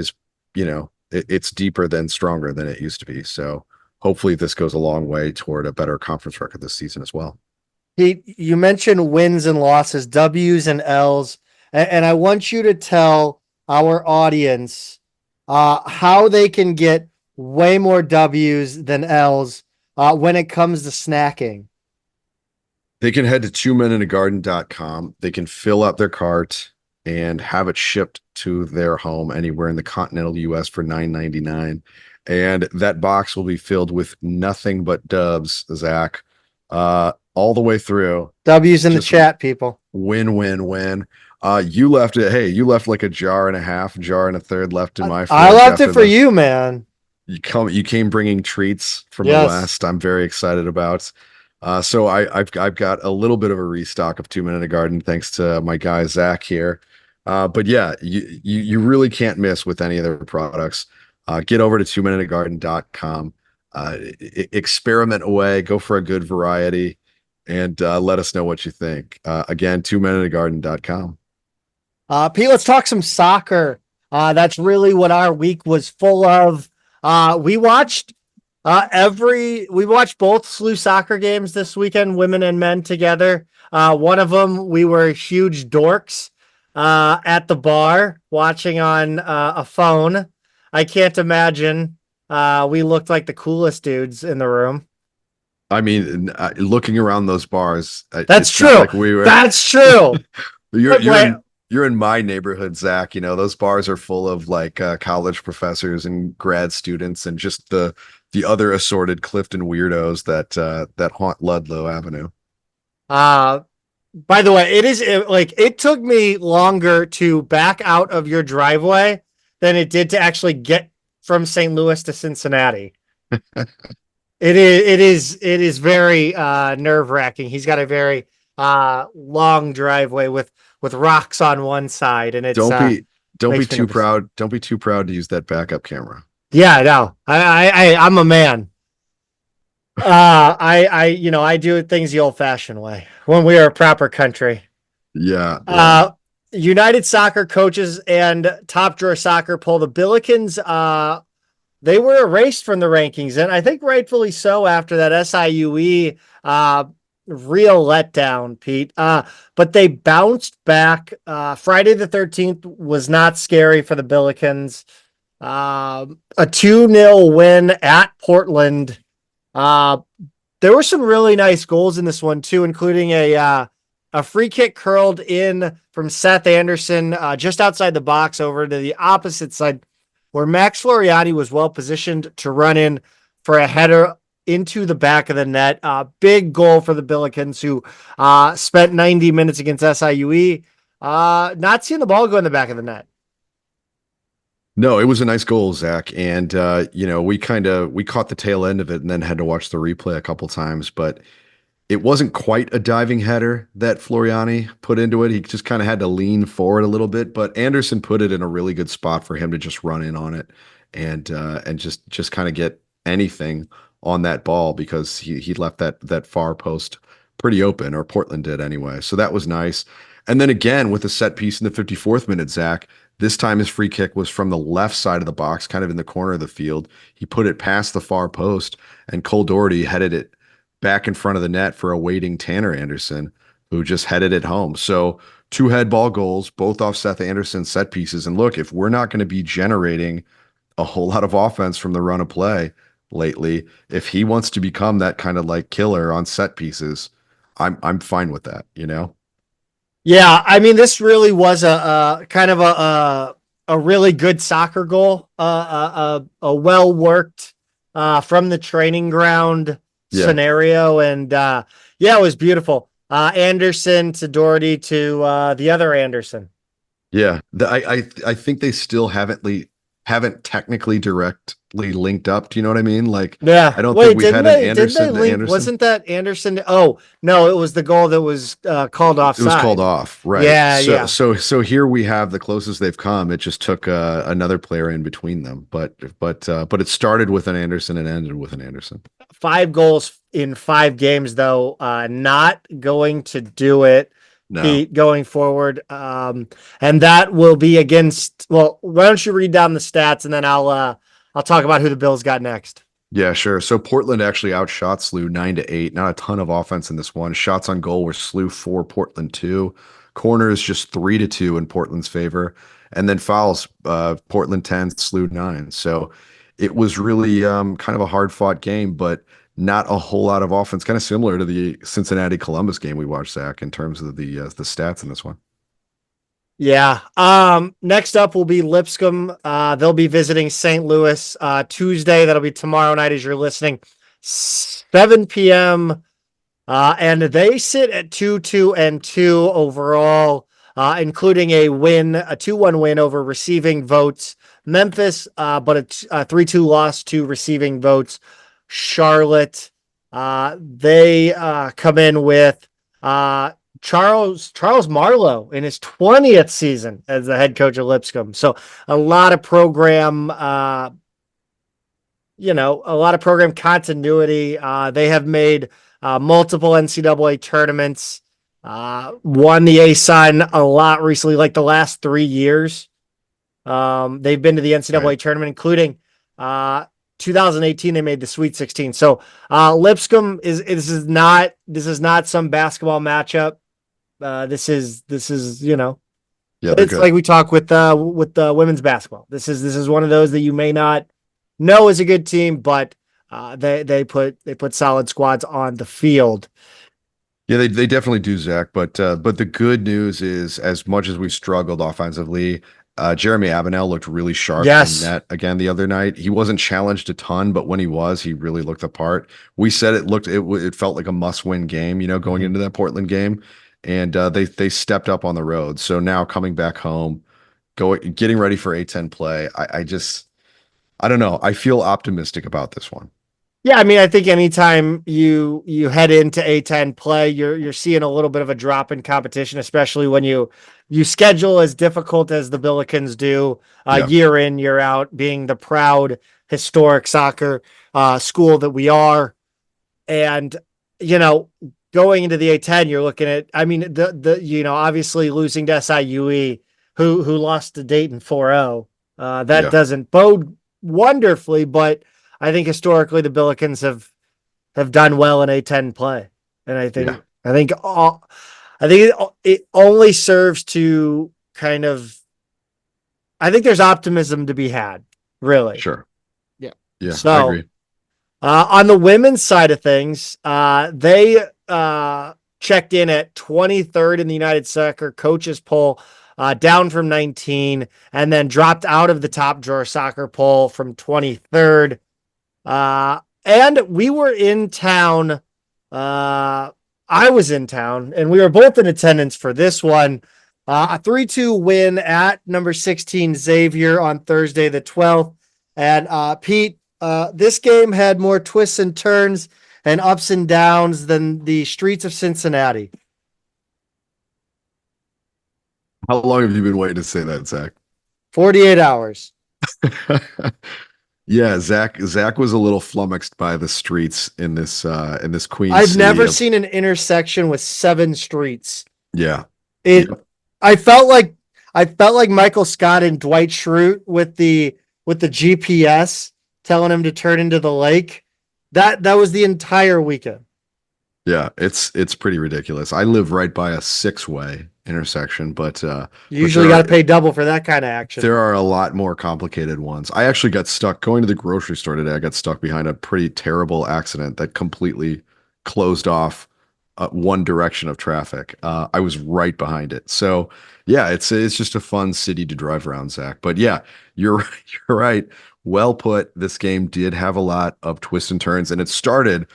it's deeper than stronger than it used to be. So hopefully this goes a long way toward a better conference record this season as well. You mentioned wins and losses, W's and L's, and I want you to tell our audience how they can get way more W's than L's when it comes to snacking. They can head to twomeninthegarden.com. They can fill up their cart and have it shipped to their home anywhere in the continental US for $9.99. And that box will be filled with nothing but dubs, Zach. All the way through. W's in the chat, people. Win. You left it. Hey, you left like a jar and a half, jar and a third left in my I fridge left it after for you, man. you came bringing treats from the Yes. West. I'm very excited about. So I've got a little bit of a restock of 2 Minute a Garden thanks to my guy Zach here. But yeah, you really can't miss with any of their products. Get over to 2minuteagarden.com. Experiment away, go for a good variety, and let us know what you think. Again, 2minuteagarden.com. Pete, let's talk some soccer. That's really what our week was full of. We watched both SLU soccer games this weekend, women and men together. One of them, we were huge dorks at the bar watching on a phone. I can't imagine. We looked like the coolest dudes in the room. I mean, looking around those bars, That's true. like we were. That's true. You're in my neighborhood, Zach. You know, those bars are full of like college professors and grad students and just the other assorted Clifton weirdos that haunt Ludlow Avenue. By the way, it took me longer to back out of your driveway than it did to actually get from St. Louis to Cincinnati. It is very nerve-wracking. He's got a very long driveway with rocks on one side, and it's don't be too proud. Don't be too proud to use that backup camera. Yeah, no, I'm a man. I do things the old-fashioned way when we are a proper country. Yeah. United Soccer coaches and Top Drawer Soccer poll, the Billikens, they were erased from the rankings, and I think rightfully so after that SIUE real letdown, Pete. But they bounced back. Friday the 13th was not scary for the Billikens. A 2-0 win at Portland. There were some really nice goals in this one too, including a free kick curled in from Seth Anderson just outside the box over to the opposite side, where Max Floriani was well positioned to run in for a header into the back of the net. Big goal for the Billikens, who spent 90 minutes against SIUE not seeing the ball go in the back of the net. No, it was a nice goal, Zach. And, we caught the tail end of it and then had to watch the replay a couple times, but it wasn't quite a diving header that Floriani put into it. He just kind of had to lean forward a little bit, but Anderson put it in a really good spot for him to just run in on it and just kind of get anything on that ball because he left that far post pretty open, or Portland did anyway. So that was nice. And then again, with a set piece in the 54th minute, Zach, this time his free kick was from the left side of the box, kind of in the corner of the field. He put it past the far post, and Cole Doherty headed it back in front of the net for a waiting Tanner Anderson, who just headed it home. So 2 head ball goals, both off Seth Anderson set pieces. And look, if we're not going to be generating a whole lot of offense from the run of play lately, if he wants to become that kind of like killer on set pieces, I'm fine with that, Yeah, I mean, this really was a kind of a really good soccer goal, a well worked from the training ground scenario, and it was beautiful. Anderson to Doherty to the other Anderson. Yeah, I think they still haven't technically directly linked up. Do you know what I mean? Like, I don't think we've had an Anderson to Anderson. Wasn't that Anderson? Oh, no, it was the goal that was called offside. It was called off, right? Yeah. So here we have the closest they've come. It just took another player in between them, but it started with an Anderson and ended with an Anderson. 5 goals in 5 games, though, not going to do it. No. Going forward. And that will be against, well, why don't you read down the stats and then I'll talk about who the Bills got next. Yeah, sure. So Portland actually outshot SLU 9-8. Not a ton of offense in this one. Shots on goal were SLU 4, Portland 2. Corners just 3-2 in Portland's favor. And then fouls, Portland 10, SLU 9. So it was really kind of a hard fought game, but not a whole lot of offense, kind of similar to the Cincinnati Columbus game we watched, Zach, in terms of the stats in this one. Yeah. Next up will be Lipscomb. They'll be visiting St. Louis Tuesday. That'll be tomorrow night as you're listening, 7 p.m. And they sit at 2-2-2 overall. including a 2-1 win over receiving votes Memphis, but a 3-2 loss to receiving votes Charlotte. They come in with Charles Marlowe in his 20th season as the head coach of Lipscomb. So a lot of program, a lot of program continuity. They have made multiple NCAA tournaments, won the ASUN a lot recently, like the last 3 years. They've been to the NCAA tournament, including 2018. They made the Sweet 16. So Lipscomb this is not some basketball matchup. This is it's like we talk with women's basketball. This is one of those that you may not know is a good team, but they put solid squads on the field. Yeah, they definitely do, Zach. But the good news is, as much as we struggled offensively, Jeremy Avenel looked really sharp in net again the other night. He wasn't challenged a ton, but when he was, he really looked the part. We said it felt like a must-win game, going into that Portland game, and they stepped up on the road. So now coming back home, getting ready for A10 play, I don't know. I feel optimistic about this one. Yeah, I mean, I think anytime you head into A10 play, you're seeing a little bit of a drop in competition, especially when you schedule as difficult as the Billikens do, year in, year out, being the proud historic soccer school that we are. And going into the A10, you're looking at, I mean, the obviously losing to SIUE, who lost to Dayton 4-0. That doesn't bode wonderfully, but I think historically the Billikens have done well in A10 play, and I think it only serves to kind of. I think there's optimism to be had, really. Sure. Yeah. So, I agree. On the women's side of things, they checked in at 23rd in the United Soccer Coaches Poll, down from 19, and then dropped out of the top drawer soccer poll from 23rd. And we were in town. I was in town, and we were both in attendance for this one. A 3-2 win at number 16 Xavier on Thursday the 12th. And Pete, this game had more twists and turns and ups and downs than the streets of Cincinnati. How long have you been waiting to say that, Zach? 48 hours. Yeah, Zach was a little flummoxed by the streets in this Queens. I've never seen an intersection with 7 streets. Yeah. I felt like Michael Scott and Dwight Schrute with the GPS telling him to turn into the lake. That was the entire weekend. Yeah, it's pretty ridiculous. I live right by a 6-way intersection, but you usually got to pay double for that kind of action. There are a lot more complicated ones. I actually got stuck going to the grocery store today. I got stuck behind a pretty terrible accident that completely closed off one direction of traffic. I was right behind it. So yeah, it's just a fun city to drive around, Zach. But yeah, you're right. Well put. This game did have a lot of twists and turns, and it started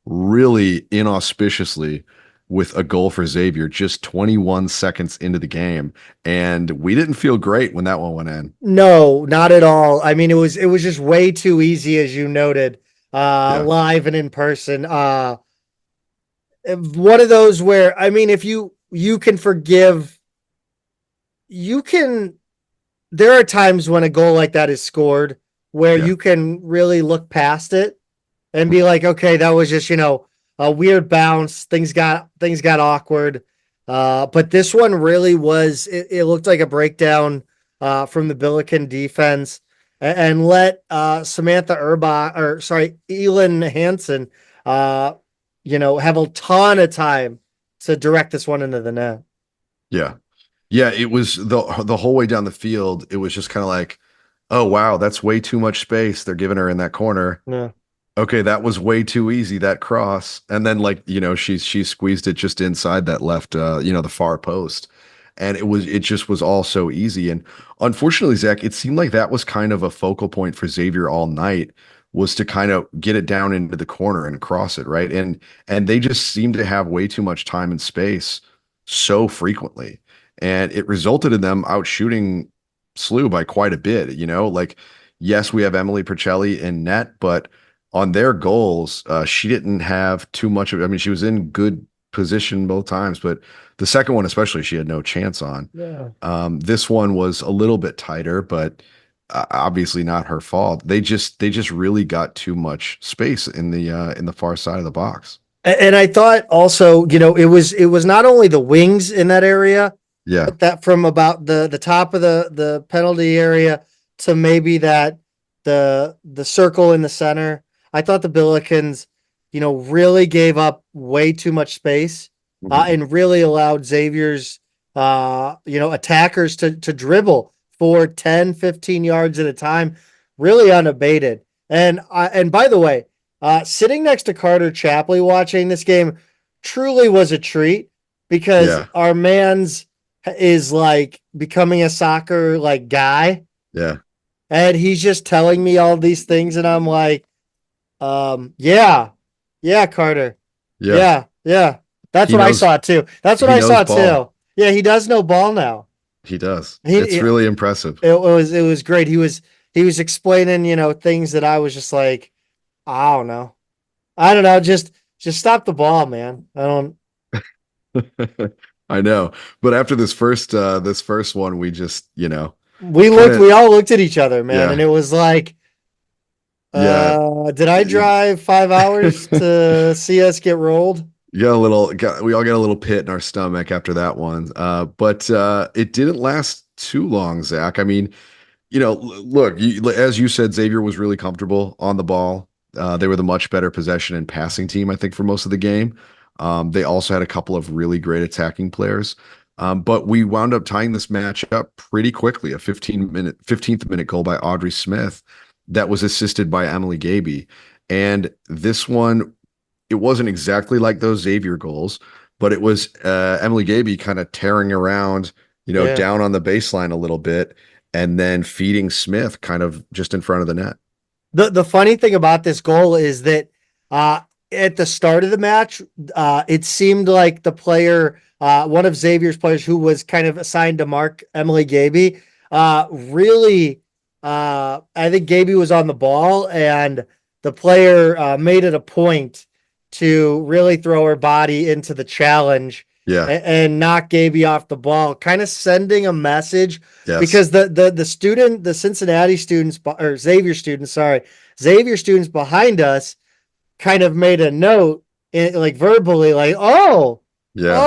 really inauspiciously with a goal for Xavier just 21 seconds into the game. And we didn't feel great when that one went in. No, not at all. I mean, it was just way too easy, as you noted, live and in person. One of those where, I mean, if you can forgive, there are times when a goal like that is scored where you can really look past it and be like, okay, that was just, a weird bounce. Things got awkward. But this one really was, it looked like a breakdown from the Billiken defense and let Samantha Elin Hansen, have a ton of time to direct this one into the net. Yeah. Yeah. It was the whole way down the field. It was just kind of like, oh, wow, that's way too much space they're giving her in that corner. Yeah. Okay, that was way too easy, that cross. And then she squeezed it just inside that left the far post. And it just was all so easy. And unfortunately, Zach, it seemed like that was kind of a focal point for Xavier all night, was to kind of get it down into the corner and cross it, right? And they just seemed to have way too much time and space so frequently. and it resulted in them out shooting SLU by quite a bit. Like, yes, we have Emily Percelli in net, but on their goals, she didn't have too much of. I mean, she was in good position both times, but the second one especially, she had no chance on. Yeah. This one was a little bit tighter, but obviously not her fault. They just really got too much space in the far side of the box. And I thought also, it was not only the wings in that area, Yeah, but that from about the top of the penalty area to maybe that the circle in the center. I thought the Billikens, really gave up way too much space, Mhm. and really allowed Xavier's attackers to dribble for 10, 15 yards at a time, really unabated. And by the way, sitting next to Carter Chapley watching this game truly was a treat because Yeah, our man's is like becoming a soccer like guy, yeah, and he's just telling me all these things, and I'm like, yeah, yeah, Carter, yeah. yeah, yeah. That's He what I knows saw too. That's what he I knows saw ball. too. Yeah, he does know ball now. He does. He It's it, really impressive. it was great. He was explaining, things that I was just like, I don't know. I don't know. Just stop the ball, man. I don't. I know. But after this first one, we just, We kind looked. of We all looked at each other, man, and yeah, it was like, yeah. did I drive 5 hours to see us get rolled? We all got a little pit in our stomach after that one. But it didn't last too long, Zach. I mean, look, as you said, Xavier was really comfortable on the ball. They were the much better possession and passing team, I think, for most of the game. They also had a couple of really great attacking players. But we wound up tying this match up pretty quickly, a 15th minute goal by Audrey Smith that was assisted by Emily Gaby. And this one, it wasn't exactly like those Xavier goals, but it was Emily Gaby kind of tearing around, Yeah. down on the baseline a little bit and then feeding Smith kind of just in front of the net. The funny thing about this goal is that uh, at the start of the match, it seemed like the player, one of Xavier's players who was kind of assigned to mark Emily Gaby, really, I think Gaby was on the ball, and the player made it a point to really throw her body into the challenge Yeah. and knock Gaby off the ball, kind of sending a message Yes. because the Cincinnati students or Xavier students, sorry, Xavier students behind us kind of made a note, like verbally, like, Yeah.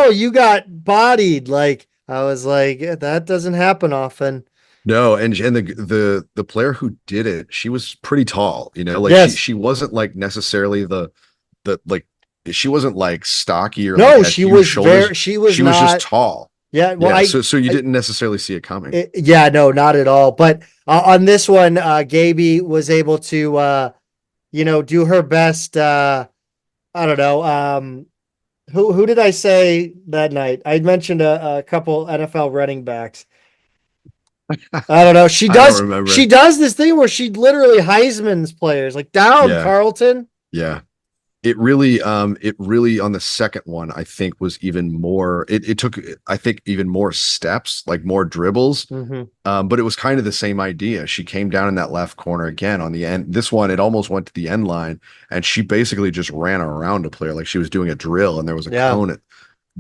oh, you got bodied. Like I was like, yeah, that doesn't happen often. No, and the player who did it, she was pretty tall, like she Yes. she wasn't like necessarily the like she wasn't like stocky or like No, had she huge was shoulders. she was She was just not. tall. Yeah. Well, Yeah, so you didn't necessarily see it coming. yeah, no, not at all. But on this one, Gaby was able to, do her best. I don't know. Who did I say that night? I mentioned a couple NFL running backs. I don't know. She I don't does. She remember. does this thing where she literally Heisman's players like down Yeah. Carlton. Yeah. It really on the second one, I think was even more, it took, I think even more steps, like more dribbles. Mm-hmm. But it was kind of the same idea. She came down in that left corner again on the end. This one, it almost went to the end line and she basically just ran around a player like she was doing a drill and there was a Yeah. cone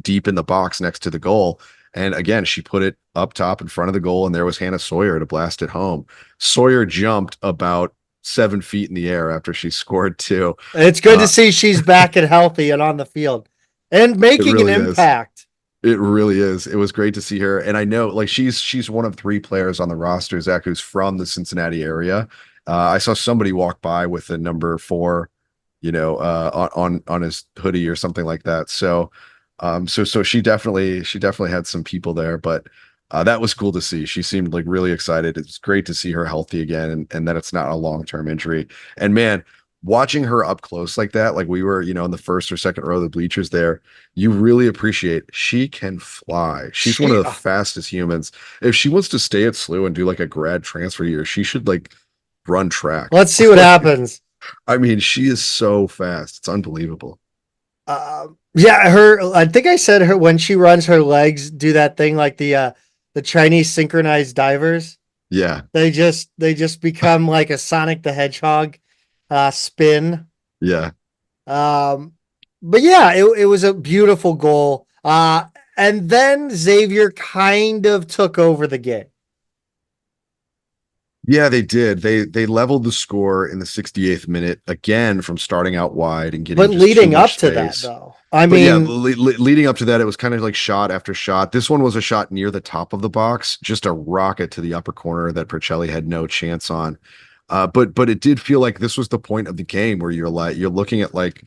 deep in the box next to the goal. And again, she put it up top in front of the goal and there was Hannah Sawyer to blast it home. Sawyer jumped about 7 feet in the air after she scored two. It's good to see she's back and healthy and on the field and making an really is. impact. It really is. It was great to see her. And I know like she's one of three players on the roster, Zach, who's from the Cincinnati area. I saw somebody walk by with a number 4, on his hoodie or something like that. So she definitely had some people there, but that was cool to see. She seemed like really excited. It's great to see her healthy again and that it's not a long-term injury. And man, watching her up close like that, like we were, in the first or second row of the bleachers there, you really appreciate she can fly. She's one of the fastest humans. If she wants to stay at SLU and do like a grad transfer year, she should like run track. Let's see what happens. I mean, she is so fast. It's unbelievable. Yeah, I think I said her when she runs, her legs do that thing like the Chinese synchronized divers. Yeah, They just become like a Sonic the Hedgehog spin. yeah. Um, but yeah, it was a beautiful goal. And then Xavier kind of took over the game. Yeah, they did. They leveled the score in the 68th minute again from starting out wide and getting But just too leading up much to that, space. though, I But yeah, mean, leading up to that, it was kind of like shot after shot. This one was a shot near the top of the box, just a rocket to the upper corner that Percelli had no chance on. But it did feel like this was the point of the game where you're looking at like,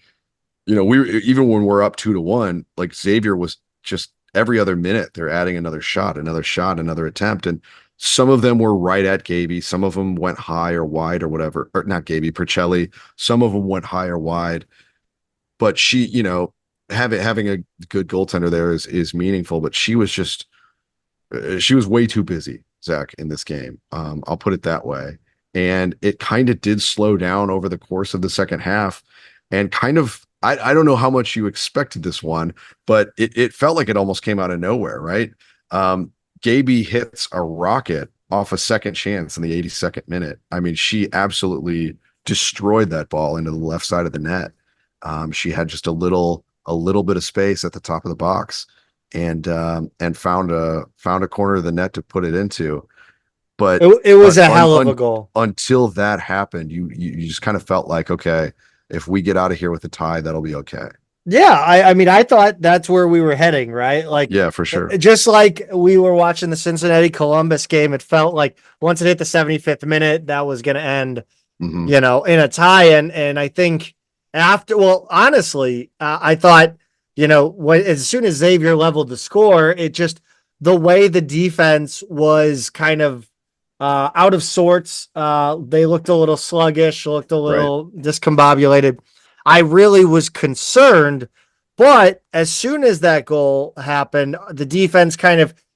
we even when we're up 2-1, like Xavier was just every other minute they're adding another shot, another attempt, and some of them were right at Gaby, some of them went high or wide or whatever, or not Gaby, Percelli. Some of them went high or wide, but she, having a good goaltender there is meaningful. But she was just she was way too busy, Zach, in this game. I'll put it that way. And it kind of did slow down over the course of the second half. And kind of, I don't know how much you expected this one, but it felt like it almost came out of nowhere, right? Gaby hits a rocket off a second chance in the 82nd minute. I mean, she absolutely destroyed that ball into the left side of the net. She had just a little bit of space at the top of the box and found a corner of the net to put it into. But it was a hell of a goal. until that happened, you just kind of felt like, okay, if we get out of here with a tie, that'll be okay. Yeah, I mean, I thought that's where we were heading, right? Like, Yeah, for sure. just like we were watching the Cincinnati Columbus game, it felt like once it hit the 75th minute, that was going to end, Hmm. in a tie. And I think well, honestly, I thought, as soon as Xavier leveled the score, it just the way the defense was kind of out of sorts. They looked a little sluggish, looked a Right. little discombobulated. I really was concerned, but as soon as that goal happened, the defense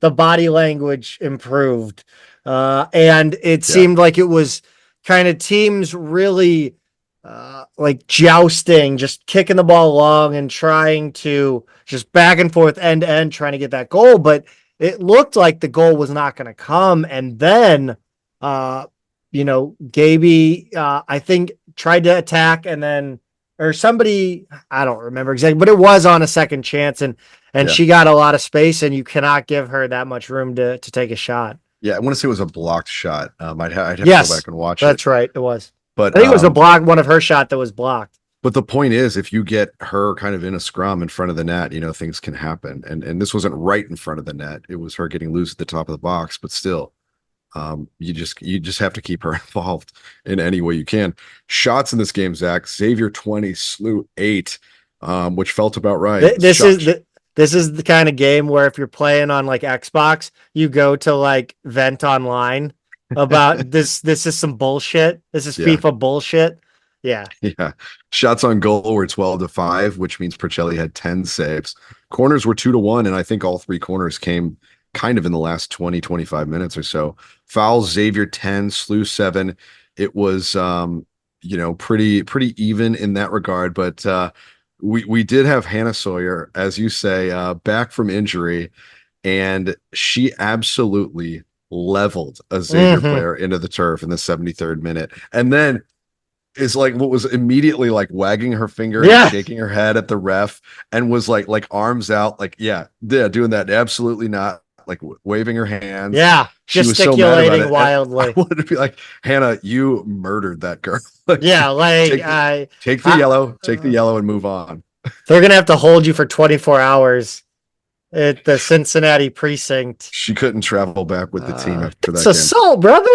the body language improved. And it Yeah. seemed like it was kind of teams really like jousting, just kicking the ball along and trying to just back and forth end to end, trying to get that goal. But it looked like the goal was not going to come. And then, Gaby, I think tried to attack and then, or somebody, I don't remember exactly, but it was on a second chance and Yeah. she got a lot of space and you cannot give her that much room to take a shot. Yeah. I want to say it was a blocked shot. I'd have to Yes, go back and watch that's it. right. It was. But I think it was one of her shot that was blocked. but the point is, if you get her kind of in a scrum in front of the net, things can happen. And this wasn't right in front of the net. It was her getting loose at the top of the box, but still, you just have to keep her involved in any way you can. Shots in this game, Zach: Xavier 20, SLU 8, which felt about right. This is the kind of game where if you're playing on like Xbox, you go to like vent online about this. This is some bullshit. This is Yeah. FIFA bullshit. Yeah. Yeah. Shots on goal were 12-5, which means Percelli had 10 saves. Corners were 2-1, and I think all three corners came kind of in the last 20, 25 minutes or so. Fouls, Xavier 10, SLU 7. It was pretty even in that regard, but we did have Hannah Sawyer, as you say, back from injury, and she absolutely leveled a Xavier player into the turf in the 73rd minute. And then is like what was immediately like wagging her finger and shaking her head at the ref and was like arms out, like, yeah, doing that. Absolutely not, like waving her hands. Yeah. She was so mad about it. wildly. I wanted to be like, Hannah, you murdered that girl. Like, yeah. Like take the yellow and move on. They're going to have to hold you for 24 hours at the Cincinnati precinct. She couldn't travel back with the team after that. It's assault, brother.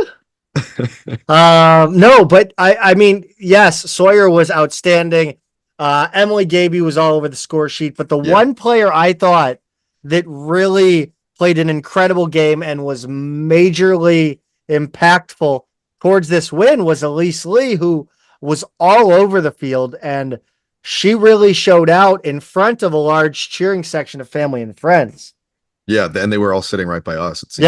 No, but I mean, yes, Sawyer was outstanding. Emily Gaby was all over the score sheet, but the one player I thought that really played an incredible game and was majorly impactful towards this win was Elise Lee, who was all over the field, and she really showed out in front of a large cheering section of family and friends. Yeah, and they were all sitting right by us, it seemed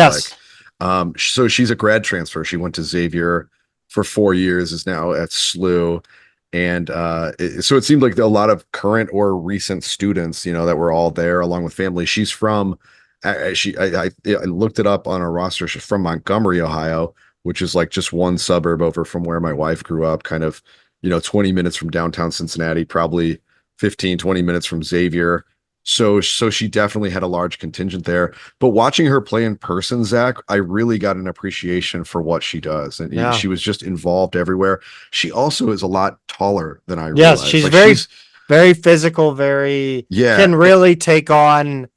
like. So she's a grad transfer. She went to Xavier for 4 years, is now at SLU. And so it seemed like a lot of current or recent students, that were all there along with family. She's from, I looked it up on a roster. She's from Montgomery, Ohio, which is like just one suburb over from where my wife grew up, kind of, 20 minutes from downtown Cincinnati, probably 15, 20 minutes from Xavier. So she definitely had a large contingent there. But watching her play in person, Zach, I really got an appreciation for what she does. And Yeah. she was just involved everywhere. She also is a lot taller than I Yes, realized. she's Like, very physical, can really take on,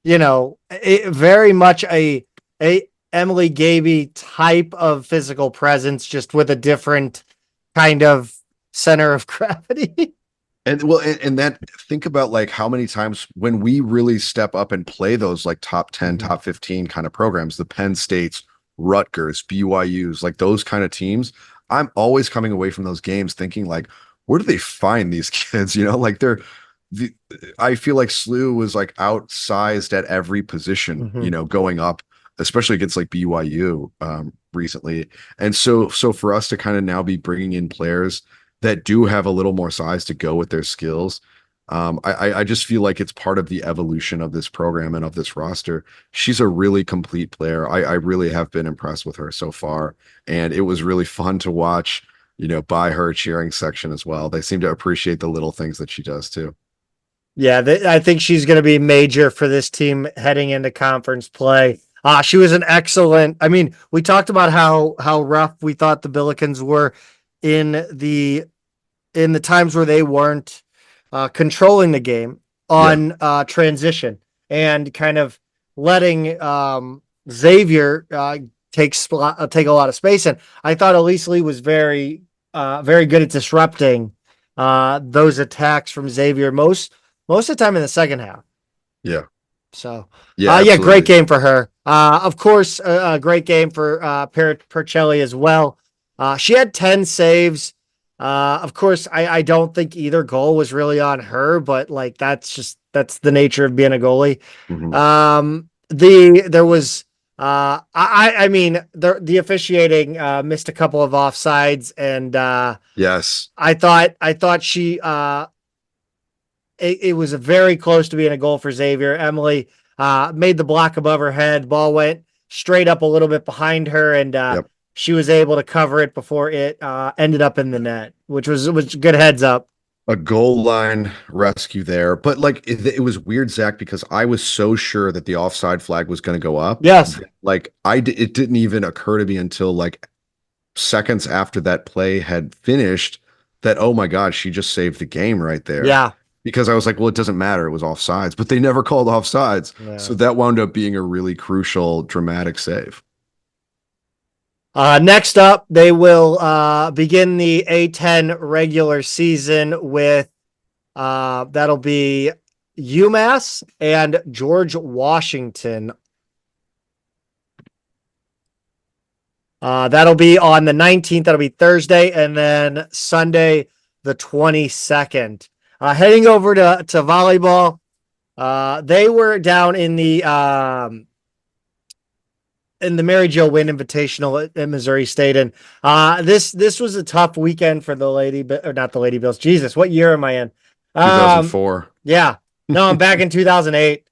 very much a Emily Gaby type of physical presence, just with a different kind of center of gravity. And well, and that, think about like how many times when we really step up and play those like top 10, top 15 kind of programs, the Penn States, Rutgers, BYUs, like those kind of teams, I'm always coming away from those games thinking like, where do they find these kids? Like I feel like SLU was like outsized at every position, going up, especially against like BYU recently. And so for us to kind of now be bringing in players that do have a little more size to go with their skills. I just feel like it's part of the evolution of this program and of this roster. She's a really complete player. I really have been impressed with her so far. And it was really fun to watch, by her cheering section as well. They seem to appreciate the little things that she does too. Yeah, I think she's going to be major for this team heading into conference play. She was an excellent, we talked about how rough we thought the Billikens were in the times where they weren't controlling the game on transition and kind of letting Xavier take a lot of space. And I thought Elise Lee was very good at disrupting those attacks from Xavier most of the time in the second half. Yeah. So great game for her. Of course, a great game for Percelli as well. She had 10 saves. Of course, I don't think either goal was really on her, but like that's the nature of being a goalie. There was the officiating missed a couple of offsides, and yes, I thought she it was very close to being a goal for Xavier. Emily made the block above her head. Ball went straight up a little bit behind her, and she was able to cover it before it ended up in the net, which was good heads up. A goal line rescue there. But like it was weird, Zach, because I was so sure that the offside flag was going to go up. Yes. Like it didn't even occur to me until like seconds after that play had finished that, oh my God, she just saved the game right there. Yeah. Because I was like, well, it doesn't matter. It was offsides, but they never called offsides. Yeah. So that wound up being a really crucial, dramatic save. Next up, they will begin the A10 regular season with that'll be UMass and George Washington. That'll be on the 19th. That'll be Thursday, and then Sunday, the 22nd. Heading over to volleyball, they were down in the Mary Jo Wynn Invitational at Missouri State, and this was a tough weekend for the not the Lady Bills. Jesus, what year am I in? 2004. Yeah, no, I'm back in 2008.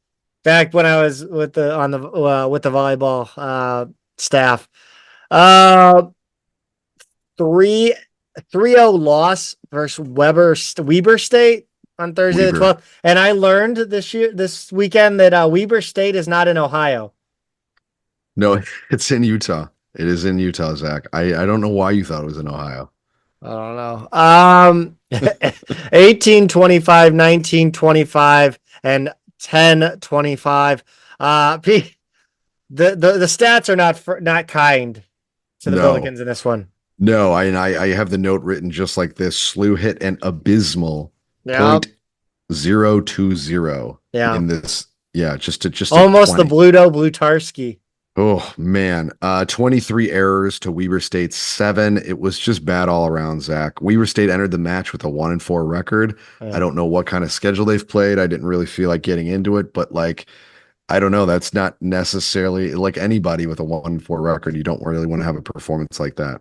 Back when I was with the volleyball staff. 3-0 loss versus Weber State on Thursday the 12th, and I learned this weekend that Weber State is not in Ohio. No, it's in Utah. It is in Utah, Zach. I don't know why you thought it was in Ohio. I don't know. 18-25, 19-25, and 10-25. The stats are not kind to the Billikens in this one. No, I have the note written just like this. SLU hit an abysmal 0.020 in this. Yeah, just almost the Blutarski. Oh man, 23 errors to Weber State's 7. It was just bad all around, Zach. Weber State entered the match with a 1-4 record. Yeah. I don't know what kind of schedule they've played. I didn't really feel like getting into it, but like, I don't know. That's not necessarily like anybody with a 1-4 record. You don't really want to have a performance like that.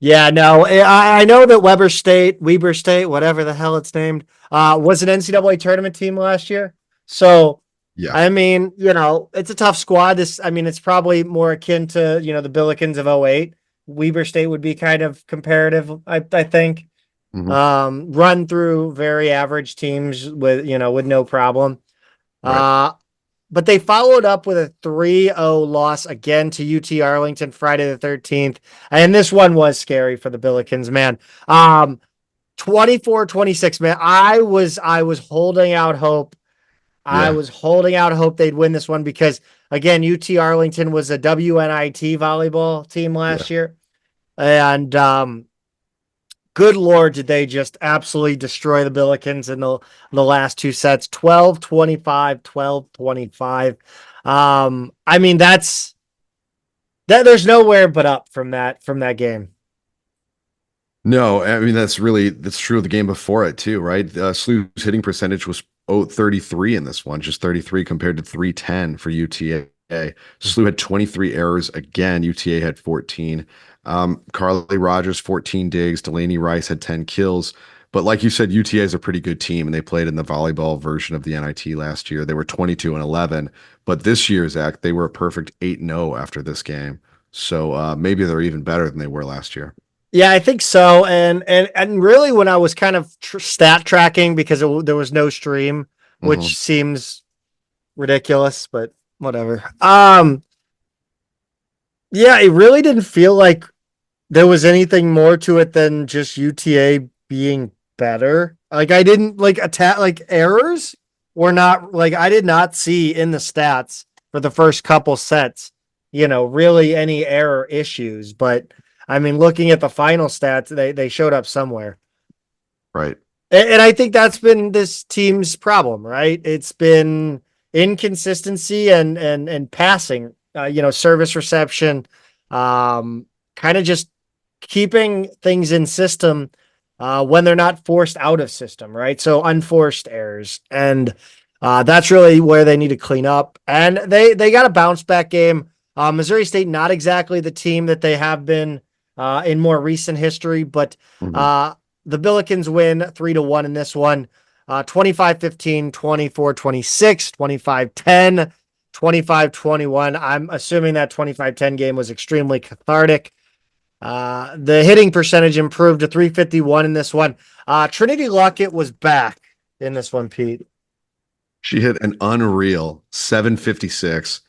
Yeah, no, I know that Weber State, whatever the hell it's named, was an NCAA tournament team last year. So, Yeah. I mean, it's a tough squad. It's probably more akin to, the Billikens of '08. Weber State would be kind of comparative, I think. Hmm. Run through very average teams with no problem. Right. Uh, but they followed up with a 3-0 loss again to UT Arlington Friday the 13th. And this one was scary for the Billikens, man. 24-26, man. I was holding out hope. I Yeah. was holding out hope they'd win this one because, again, UT Arlington was a WNIT volleyball team Yeah. last year. And good Lord, did they just absolutely destroy the Billikens in the last two sets, 12-25, 12-25. I mean, there's nowhere but up from that game. No, I mean that's true of the game before it too, right? SLU's hitting percentage was 33 in this one, just 33 compared to 310 for UTA. SLU had 23 errors again. UTA had 14. Carly Rogers 14 digs. Delaney Rice had 10 kills. But like you said, UTA is a pretty good team, and they played in the volleyball version of the NIT last year. They were 22-11, but this year, Zach, they were a perfect 8-0 after this game. So maybe they're even better than they were last year. Yeah, I think so. And really, when I was kind of stat tracking because there was no stream, Hmm. which seems ridiculous, but whatever. Yeah, it really didn't feel like there was anything more to it than just UTA being better. Like I didn't like attack like errors were not like I did not see in the stats for the first couple sets, really any error issues. But I mean, looking at the final stats, they showed up somewhere. Right. And I think that's been this team's problem, right? It's been inconsistency and passing, service reception, kind of just keeping things in system when they're not forced out of system, right? So unforced errors, and that's really where they need to clean up. And they got a bounce back game. Missouri State, not exactly the team that they have been in more recent history, but Hmm. uh, the Billikens win 3-1 in this one. 25-15, 24-26, 25-10, 25-21. I'm assuming that 25-10 game was extremely cathartic. The hitting percentage improved to 351 in this one. Trinity Lockett was back in this one, Pete. She hit an unreal 756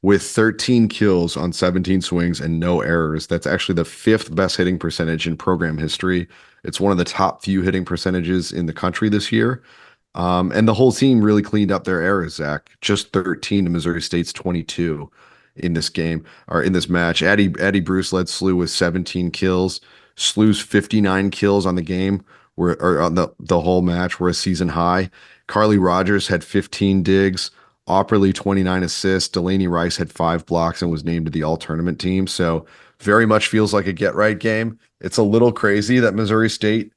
with 13 kills on 17 swings and no errors. That's actually the fifth best hitting percentage in program history. It's one of the top few hitting percentages in the country this year. And the whole team really cleaned up their errors, Zach. Just 13 to Missouri State's 22 in this game or in this match. Addie Bruce led SLU with 17 kills. SLU's 59 kills on the game or on the whole match were a season high. Carly Rogers had 15 digs. Opperly 29 assists. Delaney Rice had 5 blocks and was named to the all-tournament team. So very much feels like a get-right game. It's a little crazy that Missouri State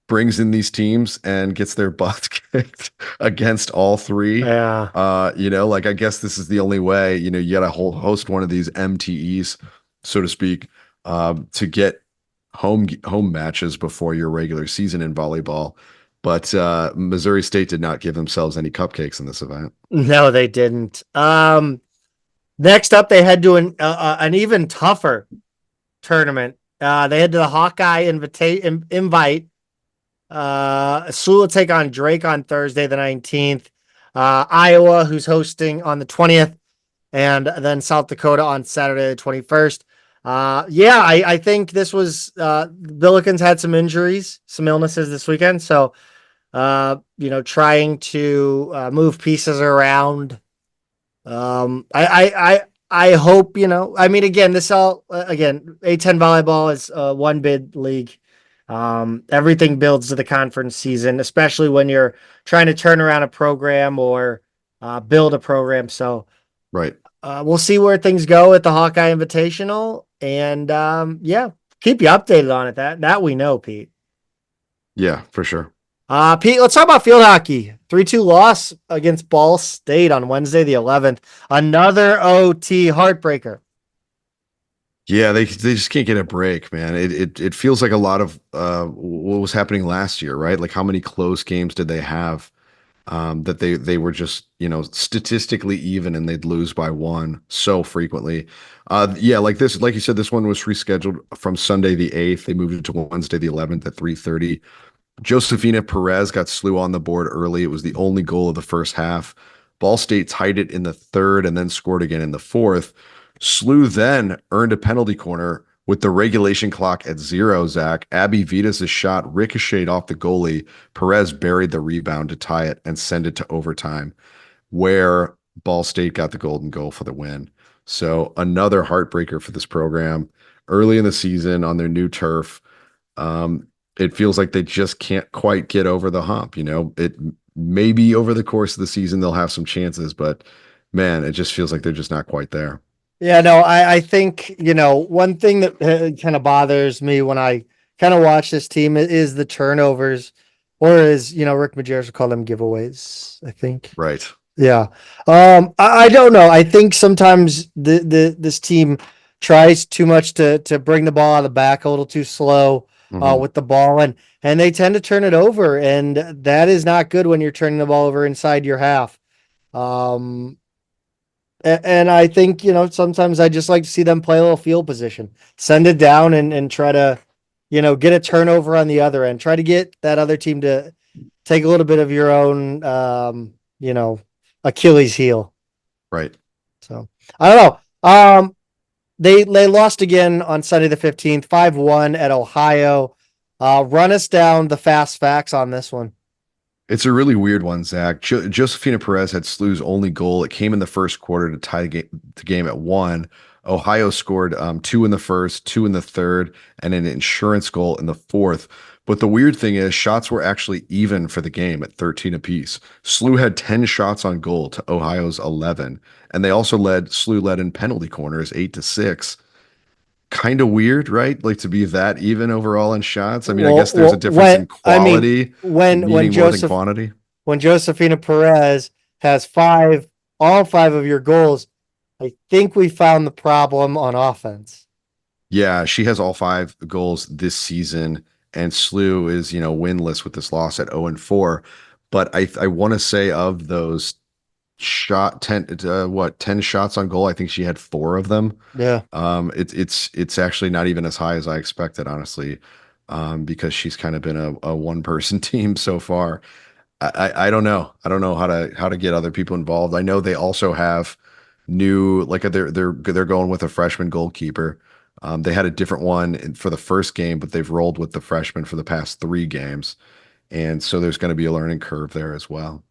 brings in these teams and gets their butts kicked against all three. Yeah. I guess this is the only way, you got to host one of these MTEs, so to speak, to get home matches before your regular season in volleyball. But Missouri State did not give themselves any cupcakes in this event. No, they didn't. Next up, they head to an even tougher tournament. They head to the Hawkeye invite. SLU will take on Drake on Thursday, the 19th. Iowa, who's hosting on the 20th, and then South Dakota on Saturday, the 21st. I think this was Billikens had some injuries, some illnesses this weekend. So, trying to move pieces around. I hope, again, A10 volleyball is one bid league. Everything builds to the conference season, especially when you're trying to turn around a program or build a program. So Right. we'll see where things go at the Hawkeye Invitational, and keep you updated on it. That we know, Pete. Yeah, for sure. Pete, let's talk about field hockey. 3-2 loss against Ball State on Wednesday, the 11th. Another OT heartbreaker. Yeah, they just can't get a break, man. It feels like a lot of what was happening last year, right? Like how many close games did they have that they were just, statistically even and they'd lose by one so frequently. Yeah, like this, like you said, this one was rescheduled from Sunday the 8th. They moved it to Wednesday the 11th at 3:30. Josefina Perez got SLU on the board early. It was the only goal of the first half. Ball State tied it in the third and then scored again in the fourth. SLU then earned a penalty corner with the regulation clock at 0, Zach. Abby Vitas' shot ricocheted off the goalie. Perez buried the rebound to tie it and send it to overtime, where Ball State got the golden goal for the win. So another heartbreaker for this program. Early in the season on their new turf, it feels like they just can't quite get over the hump. It maybe over the course of the season they'll have some chances, but man, it just feels like they're just not quite there. Yeah, no, I think, one thing that kind of bothers me when I kind of watch this team is the turnovers, or as, Rick Majerus would call them giveaways, I think. Right. Yeah. I don't know. I think sometimes this team tries too much to bring the ball out of the back a little too slow with the ball, and they tend to turn it over, and that is not good when you're turning the ball over inside your half. And I think, sometimes I just like to see them play a little field position, send it down and try to, get a turnover on the other end, try to get that other team to take a little bit of your own, Achilles heel. Right. So I don't know. They lost again on Sunday the 15th, 5-1 at Ohio. Run us down the fast facts on this one. It's a really weird one, Zach. Josefina Perez had SLU's only goal. It came in the first quarter to tie the game at 1. Ohio scored 2 in the first, 2 in the third, and an insurance goal in the fourth. But the weird thing is, shots were actually even for the game at 13 apiece. SLU had 10 shots on goal to Ohio's 11, and they also SLU led in penalty corners 8-6. Kind of weird, right? Like to be that even overall in shots. I mean, I guess there's a difference in quality, meaning more than quantity. When Josefina Perez has all five of your goals, I think we found the problem on offense. Yeah, she has all 5 goals this season, and SLU is, winless with this loss at 0-4. But I want to say of those 10 shots on goal, I think she had 4 of them. Yeah. It's actually not even as high as I expected, honestly, because she's kind of been a one person team so far. I don't know how to get other people involved. I know they also have new, like they're going with a freshman goalkeeper. They had a different one for the first game, but they've rolled with the freshman for the past 3 games, and so there's going to be a learning curve there as well.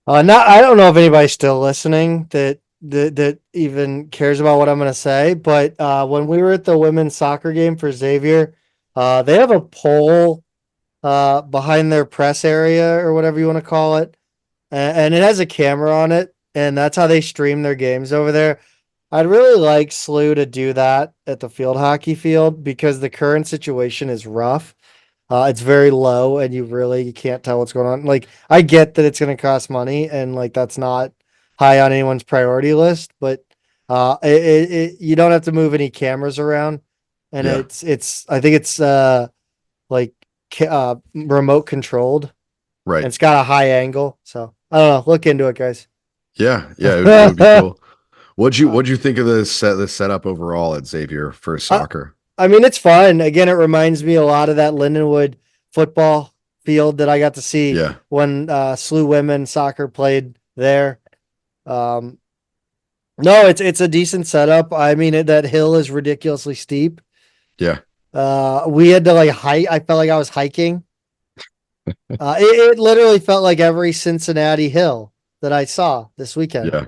I don't know if anybody's still listening that even cares about what I'm going to say, but when we were at the women's soccer game for Xavier, they have a pole behind their press area or whatever you want to call it, and it has a camera on it, and that's how they stream their games over there. I'd really like SLU to do that at the field hockey field because the current situation is rough. It's very low and you really can't tell what's going on. Like, I get that it's going to cost money and like that's not high on anyone's priority list, but you don't have to move any cameras around, and Yeah. I think it's like remote controlled. Right. And it's got a high angle, so I don't know. Look into it, guys. Yeah, it would be cool. What'd you think of the setup overall at Xavier for soccer? I mean, it's fun. Again, it reminds me a lot of that Lindenwood football field that I got to see when SLU women soccer played there. No, it's a decent setup. I mean, that hill is ridiculously steep. Yeah. We had to hike. I felt like I was hiking. It literally felt like every Cincinnati hill that I saw this weekend. Yeah.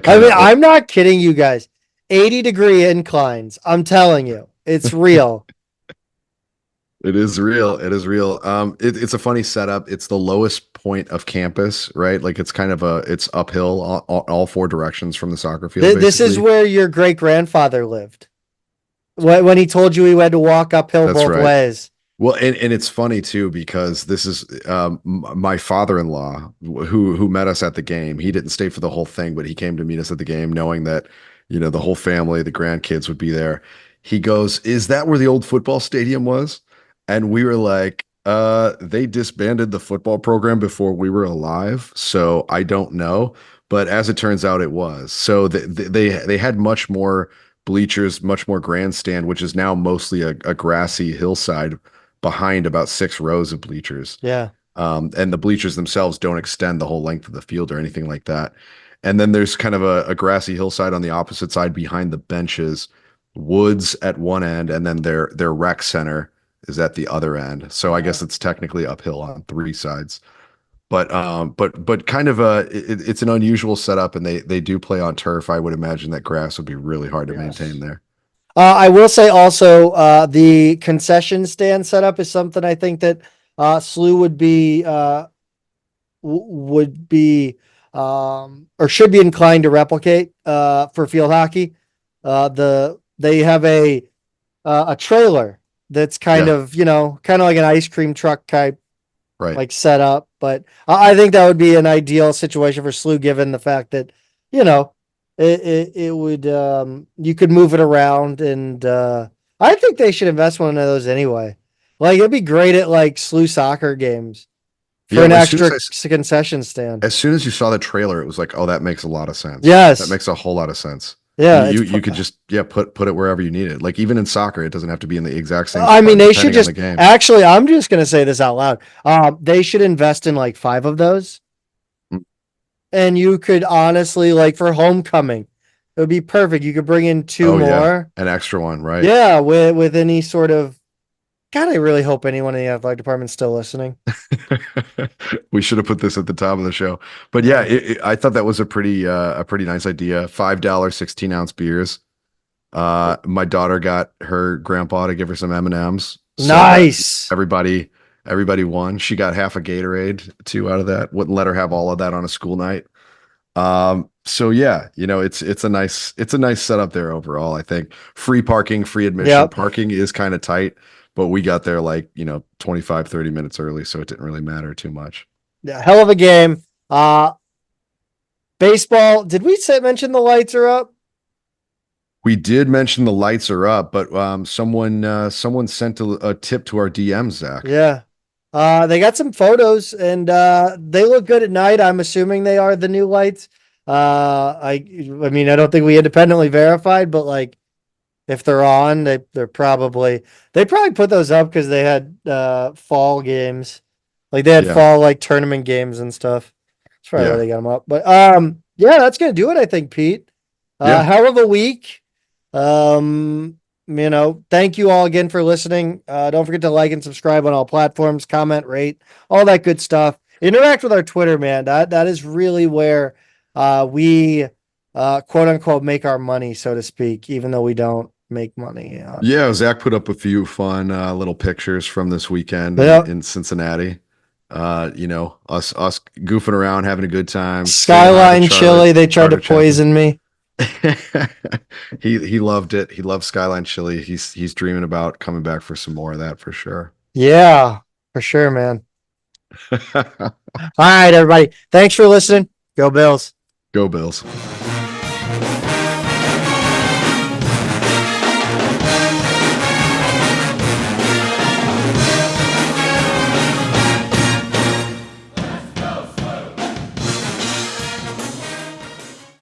I'm not kidding you guys. 80-degree inclines. I'm telling you, it's real. It is real. It is real. It's a funny setup. It's the lowest point of campus, right? Like it's kind of it's uphill all 4 directions from the soccer field. This is where your great grandfather lived. When he told you he had to walk uphill both ways. Well, and it's funny too, because this is my father-in-law who met us at the game. He didn't stay for the whole thing, but he came to meet us at the game knowing that the whole family, the grandkids would be there. He goes, "Is that where the old football stadium was?" And we were like, they disbanded the football program before we were alive, so I don't know. But as it turns out, it was. So they had much more bleachers, much more grandstand, which is now mostly a grassy hillside behind about 6 rows of bleachers. Yeah. And the bleachers themselves don't extend the whole length of the field or anything like that. And then there's kind of a grassy hillside on the opposite side behind the benches, woods at one end, and then their rec center is at the other end. So I guess it's technically uphill on 3 sides. But kind of it's an unusual setup, and they do play on turf. I would imagine that grass would be really hard to maintain there. I will say also, the concession stand setup is something I think that SLU would be or should be inclined to replicate for field hockey. They have a trailer that's kind of like an ice cream truck type, right, like set up. But I think that would be an ideal situation for SLU, given the fact that it would you could move it around, and I think they should invest one of those anyway. Like, it'd be great at like SLU soccer games for an extra concession stand. As soon as you saw the trailer, it was like, oh, that makes a lot of sense. Yes, that makes a whole lot of sense. Yeah, you could just put it wherever you need it. Like, even in soccer, it doesn't have to be in the exact same. I mean, they should just actually. I'm just gonna say this out loud. They should invest in like 5 of those, and you could honestly, like, for homecoming, it would be perfect. You could bring in 2 more, an extra one, right? Yeah, with any sort of. God, I really hope anyone in the athletic department is still listening. We should have put this at the top of the show, but yeah, I thought that was a pretty nice idea. $5 16-ounce beers. My daughter got her grandpa to give her some M&Ms. So nice. Everybody won. She got half a Gatorade too out of that. Wouldn't let her have all of that on a school night. So yeah, it's a nice setup there overall. I think free parking, free admission. Yep. Parking is kind of tight, but we got there like 25, 30 minutes early, so it didn't really matter too much. Yeah, hell of a game. Baseball. Did we mention the lights are up? We did mention the lights are up, but someone sent a tip to our DMs, Zach. Yeah. They got some photos, and they look good at night. I'm assuming they are the new lights. I mean, I don't think we independently verified, but like, if they're on, they probably put those up because they had fall games, like they had fall like tournament games and stuff. That's probably why they got them up. But yeah, that's gonna do it, I think, Pete. Hell of a week. Thank you all again for listening. Don't forget to like and subscribe on all platforms, comment, rate, all that good stuff. Interact with our Twitter, man. That is really where we quote unquote make our money, so to speak, even though we don't make money. Yeah, Zach put up a few fun little pictures from this weekend in Cincinnati. Us goofing around, having a good time. Skyline Chili, they tried to poison me. He loved it. He loves Skyline Chili. He's dreaming about coming back for some more of that for sure. Yeah, for sure, man. All right, everybody. Thanks for listening. Go Bills. Go Bills.